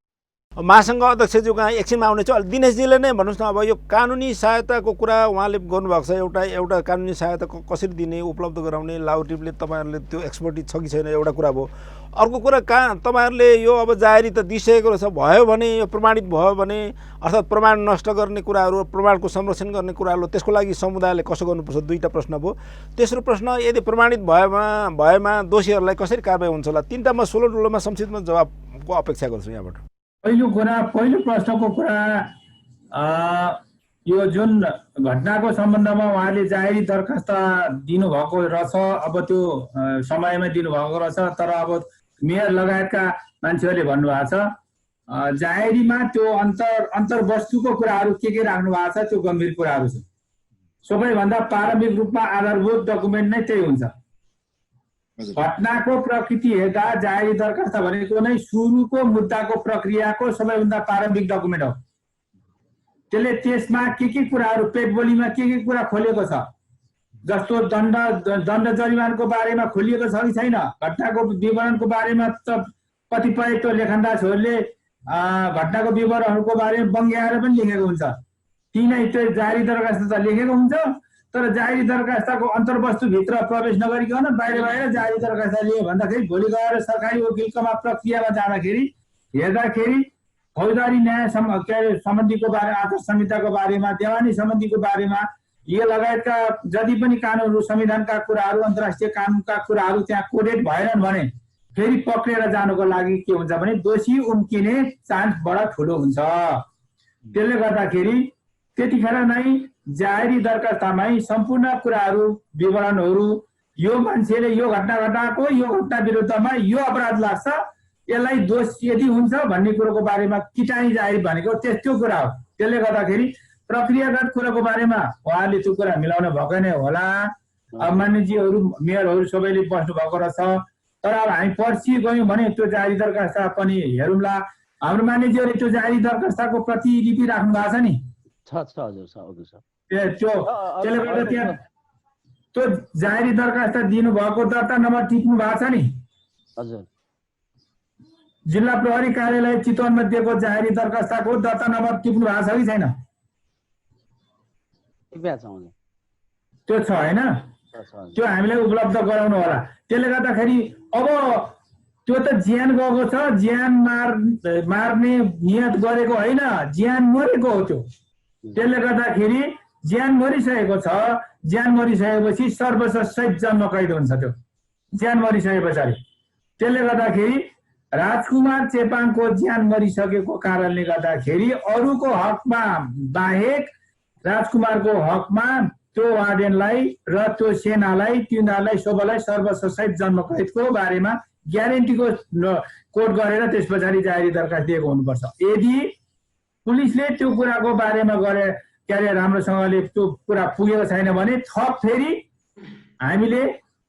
महासङ्घ अध्यक्षज्यू कहाँ एकछिनमा आउनेछु। अहिले दिनेशजीले नै भन्नुहोस् न, अब यो कानुनी सहायताको कुरा उहाँले गर्नुभएको छ, एउटा कानुनी सहायता कसरी दिने, उपलब्ध गराउने, लाउटिपले तपाईँहरूले त्यो एक्सपर्टिज छ कि छैन, एउटा कुरा भयो। अर्को कुरा तपाईँहरूले यो अब जाहेरी त दिइसकेको रहेछ, भयो भने यो प्रमाणित भयो भने, अर्थात् प्रमाण नष्ट गर्ने कुराहरू, प्रमाणको संरक्षण गर्ने कुराहरू, त्यसको लागि समुदायले कसो गर्नुपर्छ, दुईवटा प्रश्न भयो। तेस्रो प्रश्न, यदि प्रमाणित भएमा दोषीहरूलाई कसरी कारबाही हुन्छ होला, तिनवटा म 16 डुलोमा संक्षिप्तमा जवाबको अपेक्षा गर्छु यहाँबाट। पहिलो प्रश्नको कुरा, यो जुन घटनाको सम्बन्धमा उहाँले जाहेरी दरखास्त दिनुभएको रहेछ, अब त्यो समयमा दिनुभएको रहेछ। तर अब मेयर लगायतका मान्छेहरूले भन्नुभएको छ जाहेरीमा त्यो अन्तर्वस्तुको कुराहरू के राख्नु भएको छ, त्यो गम्भीर कुराहरू छ। सबैभन्दा प्रारम्भिक रूपमा आधारभूत डकुमेन्ट नै त्यही हुन्छ। घटनाको प्रकृति हेर्दा जाहेरी दरखास्त भनेको नै सुरुको मुद्दाको प्रक्रियाको सबैभन्दा प्रारम्भिक डकुमेन्ट हो। त्यसले त्यसमा के कुराहरू, पेटबोलीमा के कुरा खोलिएको छ, जस्तो दण्ड जरिमानको बारेमा खोलिएको छ कि छैन, घटनाको विवरणको बारेमा त कतिपय त्यो लेखनदाजहरूले घटनाको विवरणहरूको बारेमा बङ्ग्याएर पनि लेखेको हुन्छ। ती नै त्यो जाहेरी दरखास्त त लेखेको हुन्छ, तर जाहेरी दरखास्तको अन्तर्वस्तुभित्र प्रवेश नगरिकन बाहिर जाहेरी दरखास्त लियो भन्दाखेरि भोलि गएर सरकारी वकिलकोमा प्रक्रियामा जाँदाखेरि हेर्दाखेरि फौजदारी न्याय सम्बन्धीको बारे, आचार संहिताको बारेमा, देवानी सम्बन्धीको बारेमा यो लगायतका जति पनि कानुनहरू, संविधानका कुराहरू, अन्तर्राष्ट्रिय कानुनका कुराहरू त्यहाँ कोडेड भएनन् भने फेरि पक्रेर जानुको लागि के हुन्छ भने दोषी उम्किने चान्स बडा ठुलो हुन्छ। त्यसले गर्दाखेरि त्यतिखेर नै जाहेरी दरखास्तमै सम्पूर्ण कुराहरू, विवरणहरू, यो मान्छेले यो घटना घटाएको, यो घटना विरुद्धमा यो अपराध लाग्छ, यसलाई दोष यदि हुन्छ भन्ने कुरोको बारेमा किटानी जाहेरी भनेको त्यो कुरा हो। त्यसले गर्दाखेरि प्रक्रियागत कुराको बारेमा उहाँले त्यो कुरा मिलाउन भएको नै होला। अब मान्यजीहरू, मेयरहरू सबैले बस्नु भएको रहेछ। तर अब हामी पर्सि गयौँ भने त्यो जाहेरी दरखास्त पनि हेरौँला। हाम्रो मान्यजीहरूले त्यो जाहेरी दरखास्तको प्रतिलिपि राख्नु भएको छ नि? त्यसले गर्दा त्यहाँ त्यो जाहेरी दरखास्त दिनुभएको दर्ता नम्बर टिप्नु भएको छ नि? हजुर। जिल्ला प्रहरी कार्यालय चितवनमा दिएको जाहेरी दरखास्तको दर्ता नम्बर टिप्नु भएको छ कि छैन? त्यो छ होइन? त्यो हामीलाई उपलब्ध गराउनु होला। त्यसले गर्दाखेरि अब त्यो त ज्यान गएको छ, ज्यान मार्ने नियत गरेको होइन, ज्यान मरेको हो त्यो। त्यसले गर्दाखेरि ज्यान मरिसकेको छ, ज्यान मरिसकेपछि सर्वसहित जन्म कैद हुन्छ त्यो ज्यान मरिसके पछाडि। त्यसले गर्दाखेरि राजकुमार चेपाङको ज्यान मरिसकेको कारणले गर्दाखेरि अरूको हकमा बाहेक राजकुमारको हकमा त्यो वार्डेनलाई र त्यो सेनालाई, तिनीहरूलाई सबैलाई सर्वसहित जन्म कैदको बारेमा ग्यारेन्टीको कोड गरेर त्यस पछाडि जाहेरी दरखास्त दिएको हुनुपर्छ। यदि पुलिसले त्यो कुराको बारेमा गरे के अरे राम्रोसँगले त्यो कुरा पुगेको छैन भने थप फेरि हामीले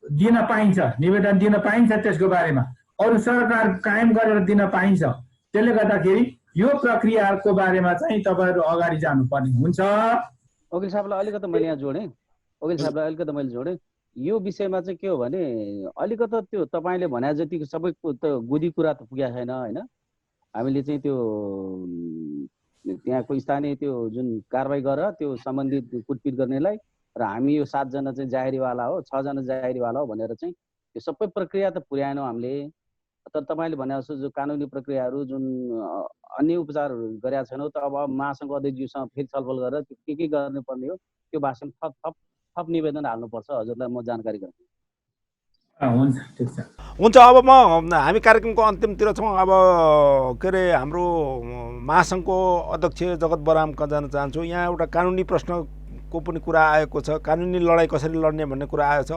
दिन पाइन्छ, निवेदन दिन पाइन्छ, त्यसको बारेमा अरू सरकार कायम गरेर दिन पाइन्छ। त्यसले गर्दाखेरि यो प्रक्रियाको बारेमा चाहिँ तपाईँहरू अगाडि जानुपर्ने हुन्छ। वकिल साहबलाई अलिकति मैले यहाँ जोडेँ। यो विषयमा चाहिँ के हो भने अलिकति त्यो तपाईँले भने जतिको सबै त गुदी कुरा त पुगेको छैन होइन। हामीले चाहिँ त्यो त्यहाँको स्थानीय त्यो जुन कारबाही गरेर त्यो सम्बन्धित कुटपिट गर्नेलाई र हामी यो 7 जना चाहिँ जाहेरीवाला हो, 6 जना जाहेरीवाला हो भनेर चाहिँ त्यो सबै प्रक्रिया त पुर्याएनौँ हामीले। तर तपाईँले भने जस्तो जो कानुनी प्रक्रियाहरू जुन अन्य उपचारहरू गरेका छैनौँ त अब महासङ्घ अध्यक्षज्यूसँग फेरि छलफल गरेर के गर्नुपर्ने हो त्यो बारेमा थप निवेदन हाल्नुपर्छ। हजुरलाई म जानकारी गराउँछु। हुन्छ। अब हामी कार्यक्रमको अन्तिमतिर छौँ। अब के अरे हाम्रो महासङ्घको अध्यक्ष जगत बरामका जान चाहन्छु। यहाँ एउटा कानुनी प्रश्नको पनि कुरा आएको छ, कानुनी लडाइँ कसरी लड्ने भन्ने कुरा आएको छ।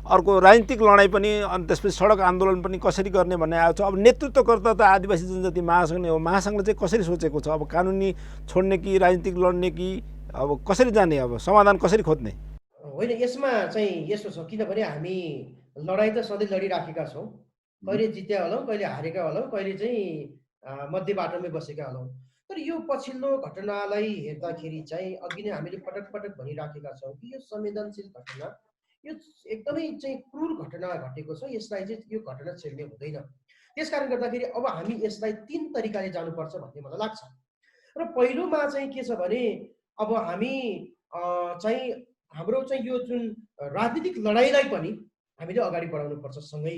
अर्को राजनीतिक लडाइँ पनि, अनि त्यसपछि सडक आन्दोलन पनि कसरी गर्ने भन्ने आएको छ। अब नेतृत्वकर्ता त आदिवासी जनजाति महासङ्घ नै हो। महासङ्घले चाहिँ कसरी सोचेको छ? अब कानुनी छोड्ने कि राजनीतिक लड्ने कि अब कसरी जाने, अब समाधान कसरी खोज्ने? होइन, यसमा चाहिँ यस्तो छ, किनभने हामी लडाइँ त सधैँ लडिराखेका छौँ। कहिले जित्या होलाौँ, कहिले हारेका होलाौँ, कहिले चाहिँ मध्य बाटोमै बसेका होलाौँ। तर यो पछिल्लो घटनालाई हेर्दाखेरि चाहिँ अघि नै हामीले पटक भनिराखेका छौँ कि यो संवेदनशील घटना, यो एकदमै चाहिँ क्रूर घटना घटेको छ। यसलाई चाहिँ यो घटना छेड्ने हुँदैन। त्यसकारण गर्दाखेरि अब हामी यसलाई 3 तरिकाले जानुपर्छ भन्ने मलाई लाग्छ। र पहिलोमा चाहिँ के छ भने अब हामी चाहिँ हाम्रो चाहिँ यो जुन राजनीतिक लडाइँलाई पनि हामीले अगाडि बढाउनुपर्छ। सँगै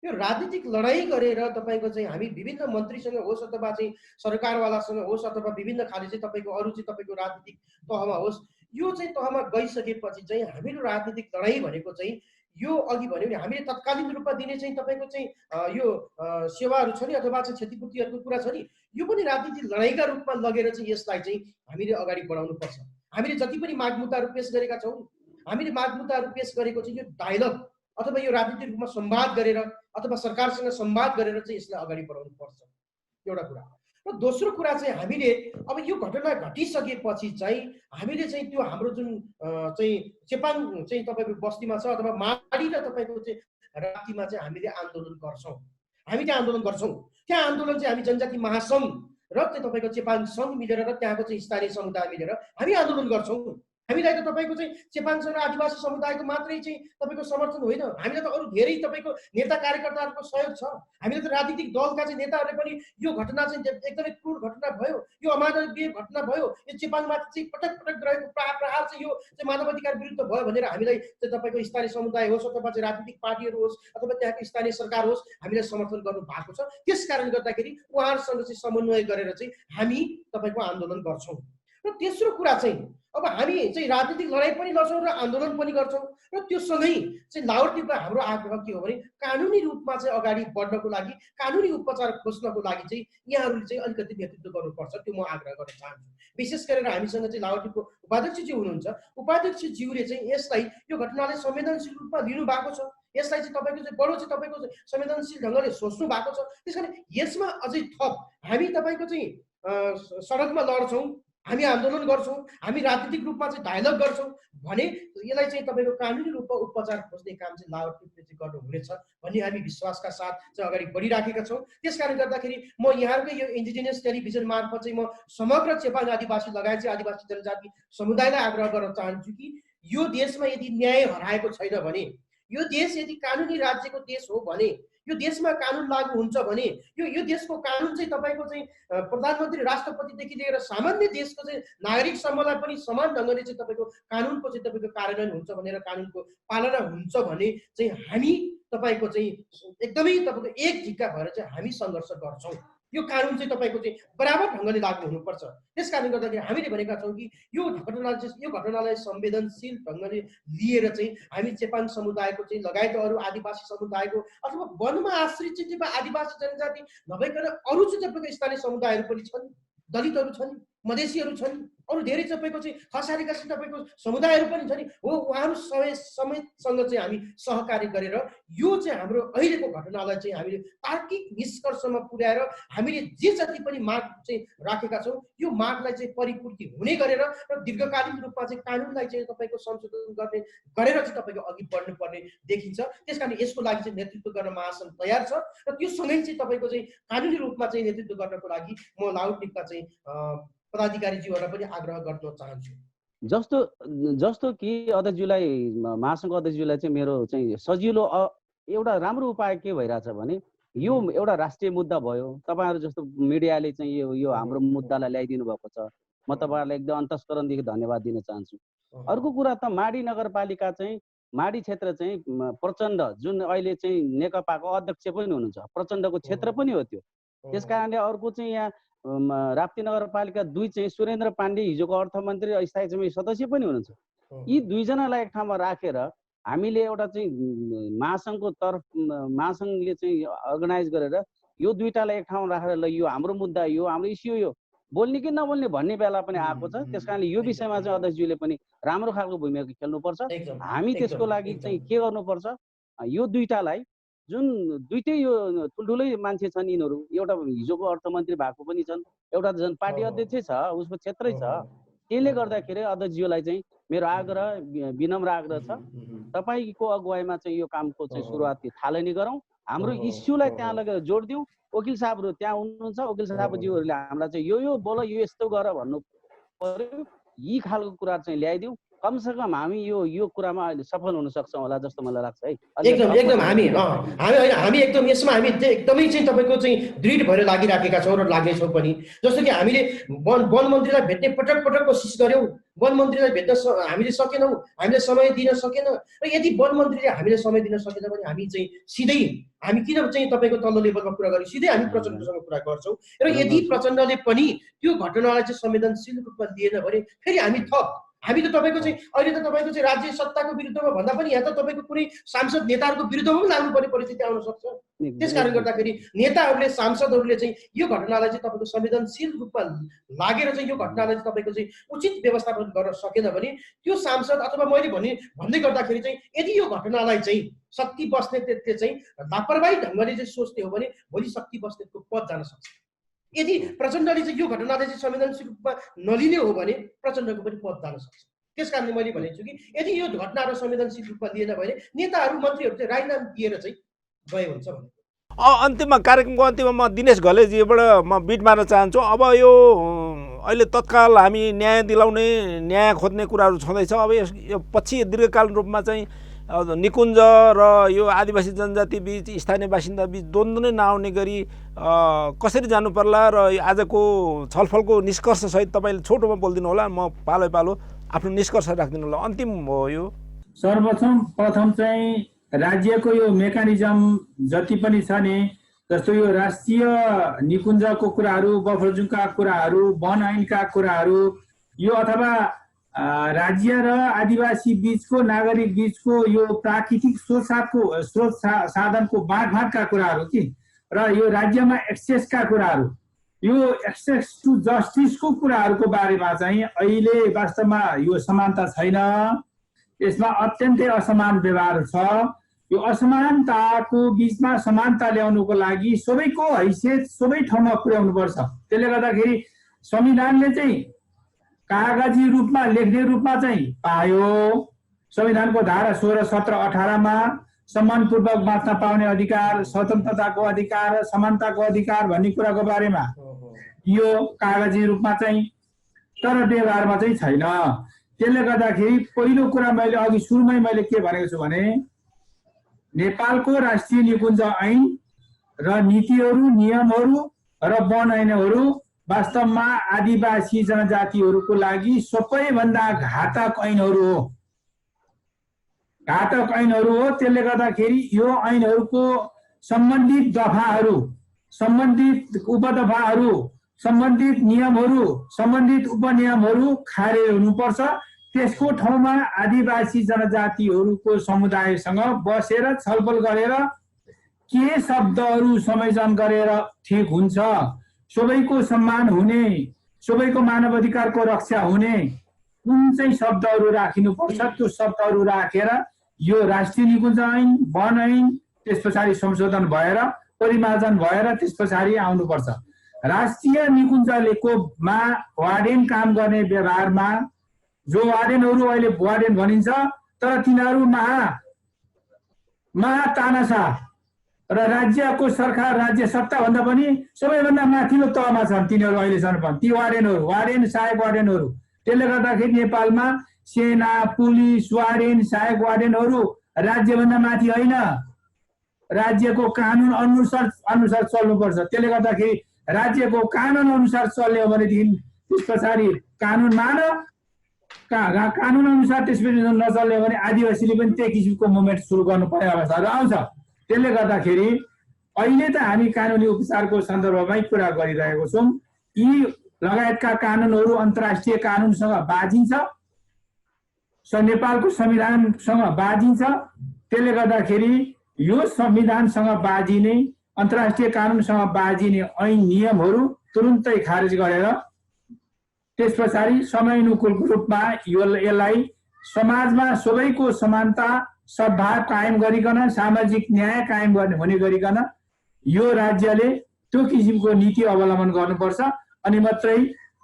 यो राजनीतिक लडाइँ गरेर तपाईँको चाहिँ हामी विभिन्न मन्त्रीसँग होस् अथवा चाहिँ सरकारवालासँग होस् अथवा विभिन्न खाले चाहिँ तपाईँको अरू चाहिँ तपाईँको राजनीतिक तहमा होस्, यो चाहिँ तहमा गइसकेपछि चाहिँ हामीहरू राजनीतिक लडाइँ भनेको चाहिँ यो अघि भन्यो भने हामीले तत्कालीन रूपमा दिने चाहिँ तपाईँको चाहिँ यो सेवाहरू छ नि अथवा चाहिँ क्षतिपूर्तिहरूको कुरा छ नि, यो पनि राजनीतिक लडाइँका रूपमा लगेर चाहिँ यसलाई चाहिँ हामीले अगाडि बढाउनुपर्छ। हामीले जति पनि माग मुद्दाहरू पेश गरेका छौँ, हामीले माग मुद्दाहरू पेश गरेको चाहिँ यो डायलग अथवा यो राजनीतिक रूपमा संवाद गरेर अथवा सरकारसँग संवाद गरेर चाहिँ यसलाई अगाडि बढाउनु पर्छ, एउटा कुरा। र दोस्रो कुरा चाहिँ हामीले अब यो घटना घटिसकेपछि चाहिँ हामीले चाहिँ त्यो हाम्रो जुन चाहिँ चेपाङ चाहिँ तपाईँको बस्तीमा छ अथवा माडी र तपाईँको चाहिँ राप्तीमा चाहिँ हामीले आन्दोलन गर्छौँ। हामी त्यहाँ आन्दोलन गर्छौँ। त्यहाँ आन्दोलन चाहिँ हामी जनजाति महासङ्घ र चाहिँ तपाईँको चेपाङ सङ्घ मिलेर र त्यहाँको चाहिँ स्थानीय समुदाय मिलेर हामी आन्दोलन गर्छौँ। हामीलाई त तपाईँको चाहिँ चेपाङसँग आदिवासी समुदायको मात्रै चाहिँ तपाईँको समर्थन होइन, हामीलाई त अरू धेरै तपाईँको नेता कार्यकर्ताहरूको सहयोग छ। हामीले त राजनीतिक दलका चाहिँ नेताहरूले पनि यो घटना चाहिँ एकदमै क्रूर घटना भयो, यो अमानवीय घटना भयो, यो चेपाङमाथि चाहिँ पटक पटक गरेको प्रहार चाहिँ यो चाहिँ मानवाधिकार विरुद्ध भयो भनेर हामीलाई चाहिँ तपाईँको स्थानीय समुदाय होस् अथवा चाहिँ राजनीतिक पार्टीहरू होस् अथवा त्यहाँको स्थानीय सरकार होस् हामीलाई समर्थन गर्नु भएको छ। त्यस कारणले गर्दाखेरि उहाँहरूसँग चाहिँ समन्वय गरेर चाहिँ हामी तपाईँको आन्दोलन गर्छौँ। र तेस्रो कुरा चाहिँ अब हामी चाहिँ राजनीतिक लडाइँ पनि लड्छौँ र आन्दोलन पनि गर्छौँ र त्यो सँगै चाहिँ लावरटिपमा हाम्रो आग्रह के हो भने कानुनी रूपमा चाहिँ अगाडि बढ्नको लागि, कानुनी उपचार खोज्नको लागि चाहिँ यहाँहरूले चाहिँ अलिकति नेतृत्व गर्नुपर्छ, त्यो म आग्रह गर्न चाहन्छु। विशेष गरेर हामीसँग चाहिँ लावरटिपको उपाध्यक्षज्यू हुनुहुन्छ, उपाध्यक्षज्यूले चाहिँ यसलाई यो घटनालाई संवेदनशील रूपमा लिनु भएको छ, यसलाई चाहिँ तपाईँको चाहिँ बडो चाहिँ तपाईँको संवेदनशील ढङ्गले सोच्नु भएको छ। त्यस कारण यसमा अझै थप हामी तपाईँको चाहिँ सडकमा लड्छौँ, हामी आन्दोलन गर्छौँ, हामी राजनीतिक रूपमा चाहिँ डायलग गर्छौँ भने यसलाई चाहिँ तपाईँको कानुनी रूपमा उपचार खोज्ने काम चाहिँ लावरटिपले चाहिँ गर्नुहुनेछ भन्ने हामी विश्वासका साथ चाहिँ अगाडि बढिराखेका छौँ। त्यस कारणले गर्दाखेरि म यहाँहरूकै यो इन्डिजिनियस टेलिभिजन मार्फत चाहिँ म समग्र चेपाङ आदिवासी लगायत चाहिँ आदिवासी जनजाति समुदायलाई आग्रह गर्न चाहन्छु कि यो देशमा यदि न्याय हराएको छैन भने, यो देश यदि कानुनी राज्यको देश हो भने, यो देशमा कानुन लागू हुन्छ भने यो देशको कानुन चाहिँ तपाईँको चाहिँ प्रधानमन्त्री राष्ट्रपतिदेखि लिएर सामान्य देशको चाहिँ नागरिकसम्मलाई पनि समान ढङ्गले चाहिँ तपाईँको कानुनको चाहिँ तपाईँको कार्यान्वयन हुन्छ भनेर कानुनको पालना हुन्छ भने चाहिँ हामी तपाईँको चाहिँ एकदमै तपाईँको एक ढिक्का भएर चाहिँ हामी सङ्घर्ष गर्छौँ। यो कानुन चाहिँ तपाईँको चाहिँ बराबर ढङ्गले लागू हुनुपर्छ। त्यस कारणले गर्दाखेरि हामीले भनेका छौँ कि यो घटनालाई संवेदनशील ढङ्गले लिएर चाहिँ हामी चेपाङ समुदायको चाहिँ लगायत अरू आदिवासी समुदायको अथवा वनमा आश्रित चाहिँ आदिवासी जनजाति नभइकन अरू चाहिँ तपाईँको स्थानीय समुदायहरू पनि छन्, दलितहरू छन्, मधेसीहरू छन्, अरू धेरै तपाईँको चाहिँ खसारीका चाहिँ तपाईँको समुदायहरू पनि छन् हो, उहाँहरू समेतसँग चाहिँ हामी सहकार्य गरेर यो चाहिँ हाम्रो अहिलेको घटनालाई चाहिँ हामीले तार्किक निष्कर्षमा पुर्याएर हामीले जे जति पनि माग चाहिँ राखेका छौँ यो मागलाई चाहिँ परिपूर्ति हुने गरेर र दीर्घकालीन रूपमा चाहिँ कानुनलाई चाहिँ तपाईँको संशोधन गरेर चाहिँ तपाईँको अघि बढ्नुपर्ने देखिन्छ। त्यस कारण यसको लागि चाहिँ नेतृत्व गर्न महासङ्घ तयार छ र त्यो सँगै चाहिँ तपाईँको चाहिँ कानुनी रूपमा चाहिँ नेतृत्व गर्नको लागि म लावरटिपका चाहिँ पदाधिकारीज्यूहरूलाई पनि आग्रह गर्न चाहन्छु। जस्तो कि अध्यक्षज्यूलाई, महासङ्घ अध्यक्षज्यूलाई चाहिँ मेरो चाहिँ सजिलो एउटा राम्रो उपाय के भइरहेछ भने यो एउटा राष्ट्रिय मुद्दा भयो, तपाईँहरू जस्तो मिडियाले चाहिँ यो हाम्रो मुद्दालाई ल्याइदिनु भएको छ, म तपाईँहरूलाई एकदम अन्तस्करणदेखि धन्यवाद दिन चाहन्छु। अर्को कुरा त माडी नगरपालिका चाहिँ माडी क्षेत्र चाहिँ प्रचण्ड जुन अहिले चाहिँ नेकपाको अध्यक्ष पनि हुनुहुन्छ, प्रचण्डको क्षेत्र पनि हो त्यो। त्यस कारणले अर्को चाहिँ यहाँ राप्ती नगरपालिका 2 चाहिँ सुरेन्द्र पाण्डे हिजोको अर्थमन्त्री र स्थायी समिति सदस्य पनि हुनुहुन्छ। यी दुईजनालाई एक ठाउँमा राखेर हामीले एउटा चाहिँ महासङ्घको महासङ्घले चाहिँ अर्गनाइज गरेर यो दुईटालाई एक ठाउँमा राखेर ल यो हाम्रो मुद्दा, यो हाम्रो इस्यु, यो बोल्ने कि नबोल्ने भन्ने बेला पनि आएको छ। त्यस कारणले यो विषयमा चाहिँ अध्यक्षज्यूले पनि राम्रो खालको भूमिका खेल्नुपर्छ। हामी त्यसको लागि चाहिँ के गर्नुपर्छ, यो दुईटालाई जुन दुईटै यो ठुल्ठुलै मान्छे छन्, यिनीहरू एउटा हिजोको अर्थमन्त्री भएको पनि छन्, एउटा झन् पार्टी अध्यक्ष छ, उसको क्षेत्रै छ। त्यसले गर्दाखेरि अध्यक्षज्यूलाई चाहिँ मेरो आग्रह, विनम्र आग्रह छ, तपाईँको अगुवाईमा चाहिँ यो कामको चाहिँ सुरुवात थालनी गरौँ, हाम्रो इस्युलाई त्यहाँ लगेर जोड दिउँ। वकिल साहबहरू त्यहाँ हुनुहुन्छ, वकिल साहबज्यूहरूले हामीलाई चाहिँ यो बोल, यो यस्तो गर भन्नु पर्यो, यी खालको कुरा चाहिँ ल्याइदिउँ। कमसेकम हामी यो कुरामा अहिले सफल हुन सक्छौँ होला जस्तो मलाई लाग्छ है। एकदम हामी एकदम यसमा हामी एकदमै चाहिँ तपाईँको चाहिँ दृढ भएर लागिराखेका छौँ र लाग्नेछौँ पनि। जस्तो कि हामीले वन मन्त्रीलाई भेट्ने पटक पटक कोसिस गऱ्यौँ, वन मन्त्रीलाई भेट्न हामीले सकेनौँ, हामीले समय दिन सकेन। र यदि वन मन्त्रीले हामीले समय दिन सकेन भने हामी चाहिँ सिधै हामी किन चाहिँ तपाईँको तल्लो लेभलमा कुरा गर्यौँ, सिधै हामी प्रचण्डसँग कुरा गर्छौँ। र यदि प्रचण्डले पनि त्यो घटनालाई चाहिँ संवेदनशील रूपमा लिएन भने फेरि हामी त तपाईँको चाहिँ अहिले त तपाईँको चाहिँ राज्य सत्ताको विरुद्धमा भन्दा पनि यहाँ त तपाईँको कुनै सांसद नेताहरूको विरुद्धमा पनि लाग्नुपर्ने परिस्थिति आउन सक्छ। त्यस कारणले गर्दाखेरि नेताहरूले, सांसदहरूले चाहिँ यो घटनालाई चाहिँ तपाईँको संवेदनशील रूपमा लागेर चाहिँ यो घटनालाई चाहिँ तपाईँको चाहिँ उचित व्यवस्थापन गर्न सकेन भने त्यो सांसद अथवा मैले भन्दै गर्दाखेरि चाहिँ यदि यो घटनालाई चाहिँ शक्ति बस्नेतले चाहिँ लापरवाही ढङ्गले चाहिँ सोच्ने हो भने भोलि शक्ति बस्नेतको पद जान सक्छ। यदि प्रचण्डले चाहिँ यो घटनालाई चाहिँ संवेदनशील रूपमा नलिने हो भने प्रचण्डको पनि पद जान सक्छ। त्यस कारणले मैले भनेको छु कि यदि यो घटनाहरू संवेदनशील रूपमा लिएन भने नेताहरू, मन्त्रीहरू चाहिँ राजीनामा दिएर चाहिँ गए हुन्छ भने। अन्तिममा कार्यक्रमको अन्तिममा म दिनेश घलेजीबाट म बिट मार्न चाहन्छु। अब यो अहिले तत्काल हामी न्याय दिलाउने न्याय खोज्ने कुराहरू छँदैछ। अब यो पछि दीर्घकालीन रूपमा चाहिँ निकुञ्ज र यो आदिवासी जनजाति बीच स्थानीय बासिन्दा बीच द्वन्द्व नै नआउने गरी कसरी जानु पर्ला र आजको छलफलको निष्कर्षसहित तपाईँले छोटोमा बोलिदिनु होला, म पालो आफ्नो निष्कर्ष राखिदिनु होला। अन्तिम हो यो। प्रथम चाहिँ राज्यको यो मेकानिजम जति पनि छ नि, जस्तो यो राष्ट्रिय निकुञ्जको कुराहरू, बफर जोनका कुराहरू, वन ऐनका कुराहरू, यो अथवा राज्य र आदिवासी बीचको नागरिक बीचको यो प्राकृतिक स्रोत साधनको बाँडफाँडका कुराहरू कि र यो राज्यमा एक्सेसका कुराहरू, यो एक्सेस टु जस्टिसको कुराहरूको बारेमा चाहिँ अहिले वास्तवमा यो समानता छैन। यसमा अत्यन्तै असमान व्यवहार छ। यो असमानताको बीचमा समानता ल्याउनुको लागि सबैको हैसियत सबै ठाउँमा पुर्याउनुपर्छ। त्यसले गर्दाखेरि संविधानले चाहिँ कागजी रूपमा लेख्ने रूपमा चाहिँ पायो। संविधानको धारा 16, 17, 18मा सम्मानपूर्वक बाँच्न पाउने अधिकार, स्वतन्त्रताको अधिकार, समानताको अधिकार भन्ने कुराको बारेमा यो कागजी रूपमा चाहिँ, तर व्यवहारमा चाहिँ छैन। त्यसले गर्दाखेरि पहिलो कुरा मैले अघि सुरुमै मैले के भनेको छु भने नेपालको राष्ट्रिय निकुञ्ज ऐन र नीतिहरू, नियमहरू र वन ऐनहरू वास्तवमा आदिवासी जनजातिहरूको लागि सबैभन्दा घातक ऐनहरू हो। त्यसले गर्दाखेरि यो ऐनहरूको सम्बन्धित दफाहरू, सम्बन्धित उपदफाहरू, सम्बन्धित नियमहरू, सम्बन्धित उपनियमहरू खारेज हुनुपर्छ। त्यसको ठाउँमा आदिवासी जनजातिहरूको समुदायसँग बसेर छलफल गरेर के शब्दहरू संयोजन गरेर ठिक हुन्छ, सबैको सम्मान हुने, सबैको मानव अधिकारको रक्षा हुने कुन चाहिँ शब्दहरू राखिनुपर्छ, त्यो शब्दहरू राखेर यो राष्ट्रिय निकुञ्ज ऐन, वन ऐन त्यस पछाडि संशोधन भएर परिमार्जन भएर त्यस पछाडि आउनुपर्छ। राष्ट्रिय निकुञ्जको मा वार्डेन काम गर्ने व्यवहारमा जो वार्डेनहरू अहिले वार्डेन भनिन्छ, तर तिनीहरू महातानाशाह र राज्यको सरकार, राज्य सत्ताभन्दा पनि सबैभन्दा माथिल्लो तहमा छन् तिनीहरू अहिलेसम्म पनि, ती वार्डेन सहायक वार्डेनहरू। त्यसले गर्दाखेरि नेपालमा सेना, पुलिस, वार्डेन, सहायक वार्डेनहरू राज्यभन्दा माथि होइन, राज्यको कानुन अनुसार चल्नुपर्छ। त्यसले गर्दाखेरि राज्यको कानुन अनुसार चल्यो भनेदेखि त्यस पछाडि कानुन अनुसार त्यसपछि नचल्यो भने आदिवासीले पनि त्यही किसिमको मुभमेन्ट सुरु गर्नु पर्ने अवस्थाहरू आउँछ। त्यसले गर्दाखेरि अहिले त हामी कानुनी उपचारको सन्दर्भमै कुरा गरिरहेको छौँ। यी लगायतका कानुनहरू अन्तर्राष्ट्रिय कानुनसँग बाजिन्छ, नेपालको संविधानसँग बाजिन्छ। त्यसले गर्दाखेरि यो संविधानसँग बाजिने, अन्तर्राष्ट्रिय कानुनसँग बाजिने ऐन नियमहरू तुरुन्तै खारेज गरेर त्यस पछाडि समयानुकूल रूपमा यसलाई समाजमा सबैको समानता, सद्भाव कायम गरिकन, सामाजिक न्याय कायम गर्ने हुने गरिकन यो राज्यले त्यो किसिमको नीति अवलम्बन गर्नुपर्छ। अनि मात्रै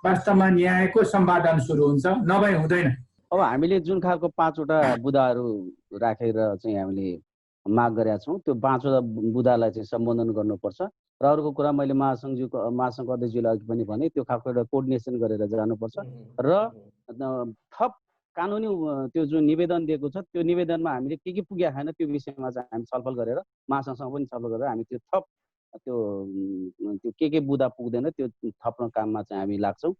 वास्तवमा न्यायको सम्पादन सुरु हुन्छ, नभए हुँदैन। अब हामीले जुन खालको 5वटा बुदाहरू राखेर चाहिँ हामीले माग गरेका छौँ, त्यो 5वटा बुदालाई चाहिँ सम्बोधन गर्नुपर्छ। र अर्को कुरा मैले महासङ्घ अध्यक्षज्यूलाई अघि पनि भने, त्यो खालको एउटा कोर्डिनेसन गरेर जानुपर्छ र थप कानुनी त्यो जुन निवेदन दिएको छ त्यो निवेदनमा हामीले के पुगेको छैन त्यो विषयमा चाहिँ हामी छलफल गरेर महासङ्घसँग पनि छलफल गरेर हामी त्यो थप त्यो के बुदा पुग्दैन त्यो थप्न काममा चाहिँ हामी लाग्छौँ।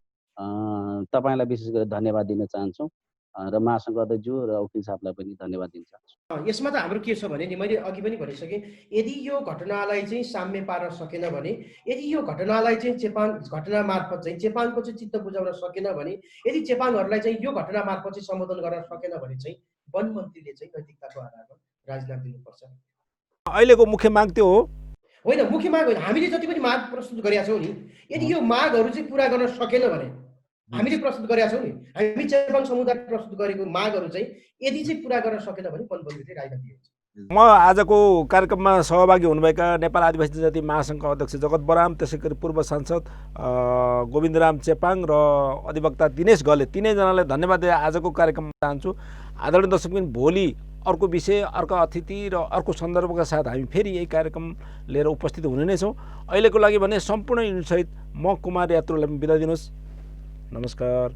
तपाईँलाई विशेष गरेर धन्यवाद दिन चाहन्छौँ र महासङ्घ अध्यक्षज्यू र वकिल साहबलाई पनि धन्यवाद दिन चाहन्छु। यसमा त हाम्रो के छ भने नि, मैले अघि पनि भनिसकेँ, यदि यो घटनालाई चाहिँ साम्य पार्न सकेन भने, यदि यो घटनालाई चाहिँ घटना मार्फत चाहिँ चेपाङको चाहिँ चित्त बुझाउन सकेन भने, यदि चेपाङहरूलाई चाहिँ यो घटना मार्फत चाहिँ सम्बोधन गर्न सकेन भने चाहिँ वन मन्त्रीले चाहिँ नैतिकताको आधारमा राजीनामा दिनुपर्छ। अहिलेको मुख्य माग त्यो हो होइन? मुख्य माग होइन, हामीले जति पनि माग प्रस्तुत गरेका छौँ नि, यदि यो मागहरू चाहिँ पुरा गर्न सकेन भने, हामीले प्रस्तुत गरेका छौँ नि, हामी चेपाङ समुदाय प्रस्तुत गरेको मागहरू चाहिँ यदि चाहिँ पुरा गर्न सकेन भने वन मन्त्रीले राजीनामा दिनुहुन्छ। म आजको कार्यक्रममा सहभागी हुनुभएका नेपाल आदिवासी जनजाति महासङ्घका अध्यक्ष जगत बराम, त्यसै गरी पूर्व सांसद गोविन्दराम चेपाङ र अधिवक्ता दिनेश गले, तीनैजनालाई धन्यवाद दिएर आजको कार्यक्रममा चाहन्छु। आदरणीय दर्शकबिन, भोलि अर्को विषय, अर्को अतिथि र अर्को सन्दर्भका साथ हामी फेरि यही कार्यक्रम लिएर उपस्थित हुने नै छौँ। अहिलेको लागि भने सम्पूर्ण युनिटसहित म कुमार यात्रुलाई बिदा दिनुहोस्। नमस्कार।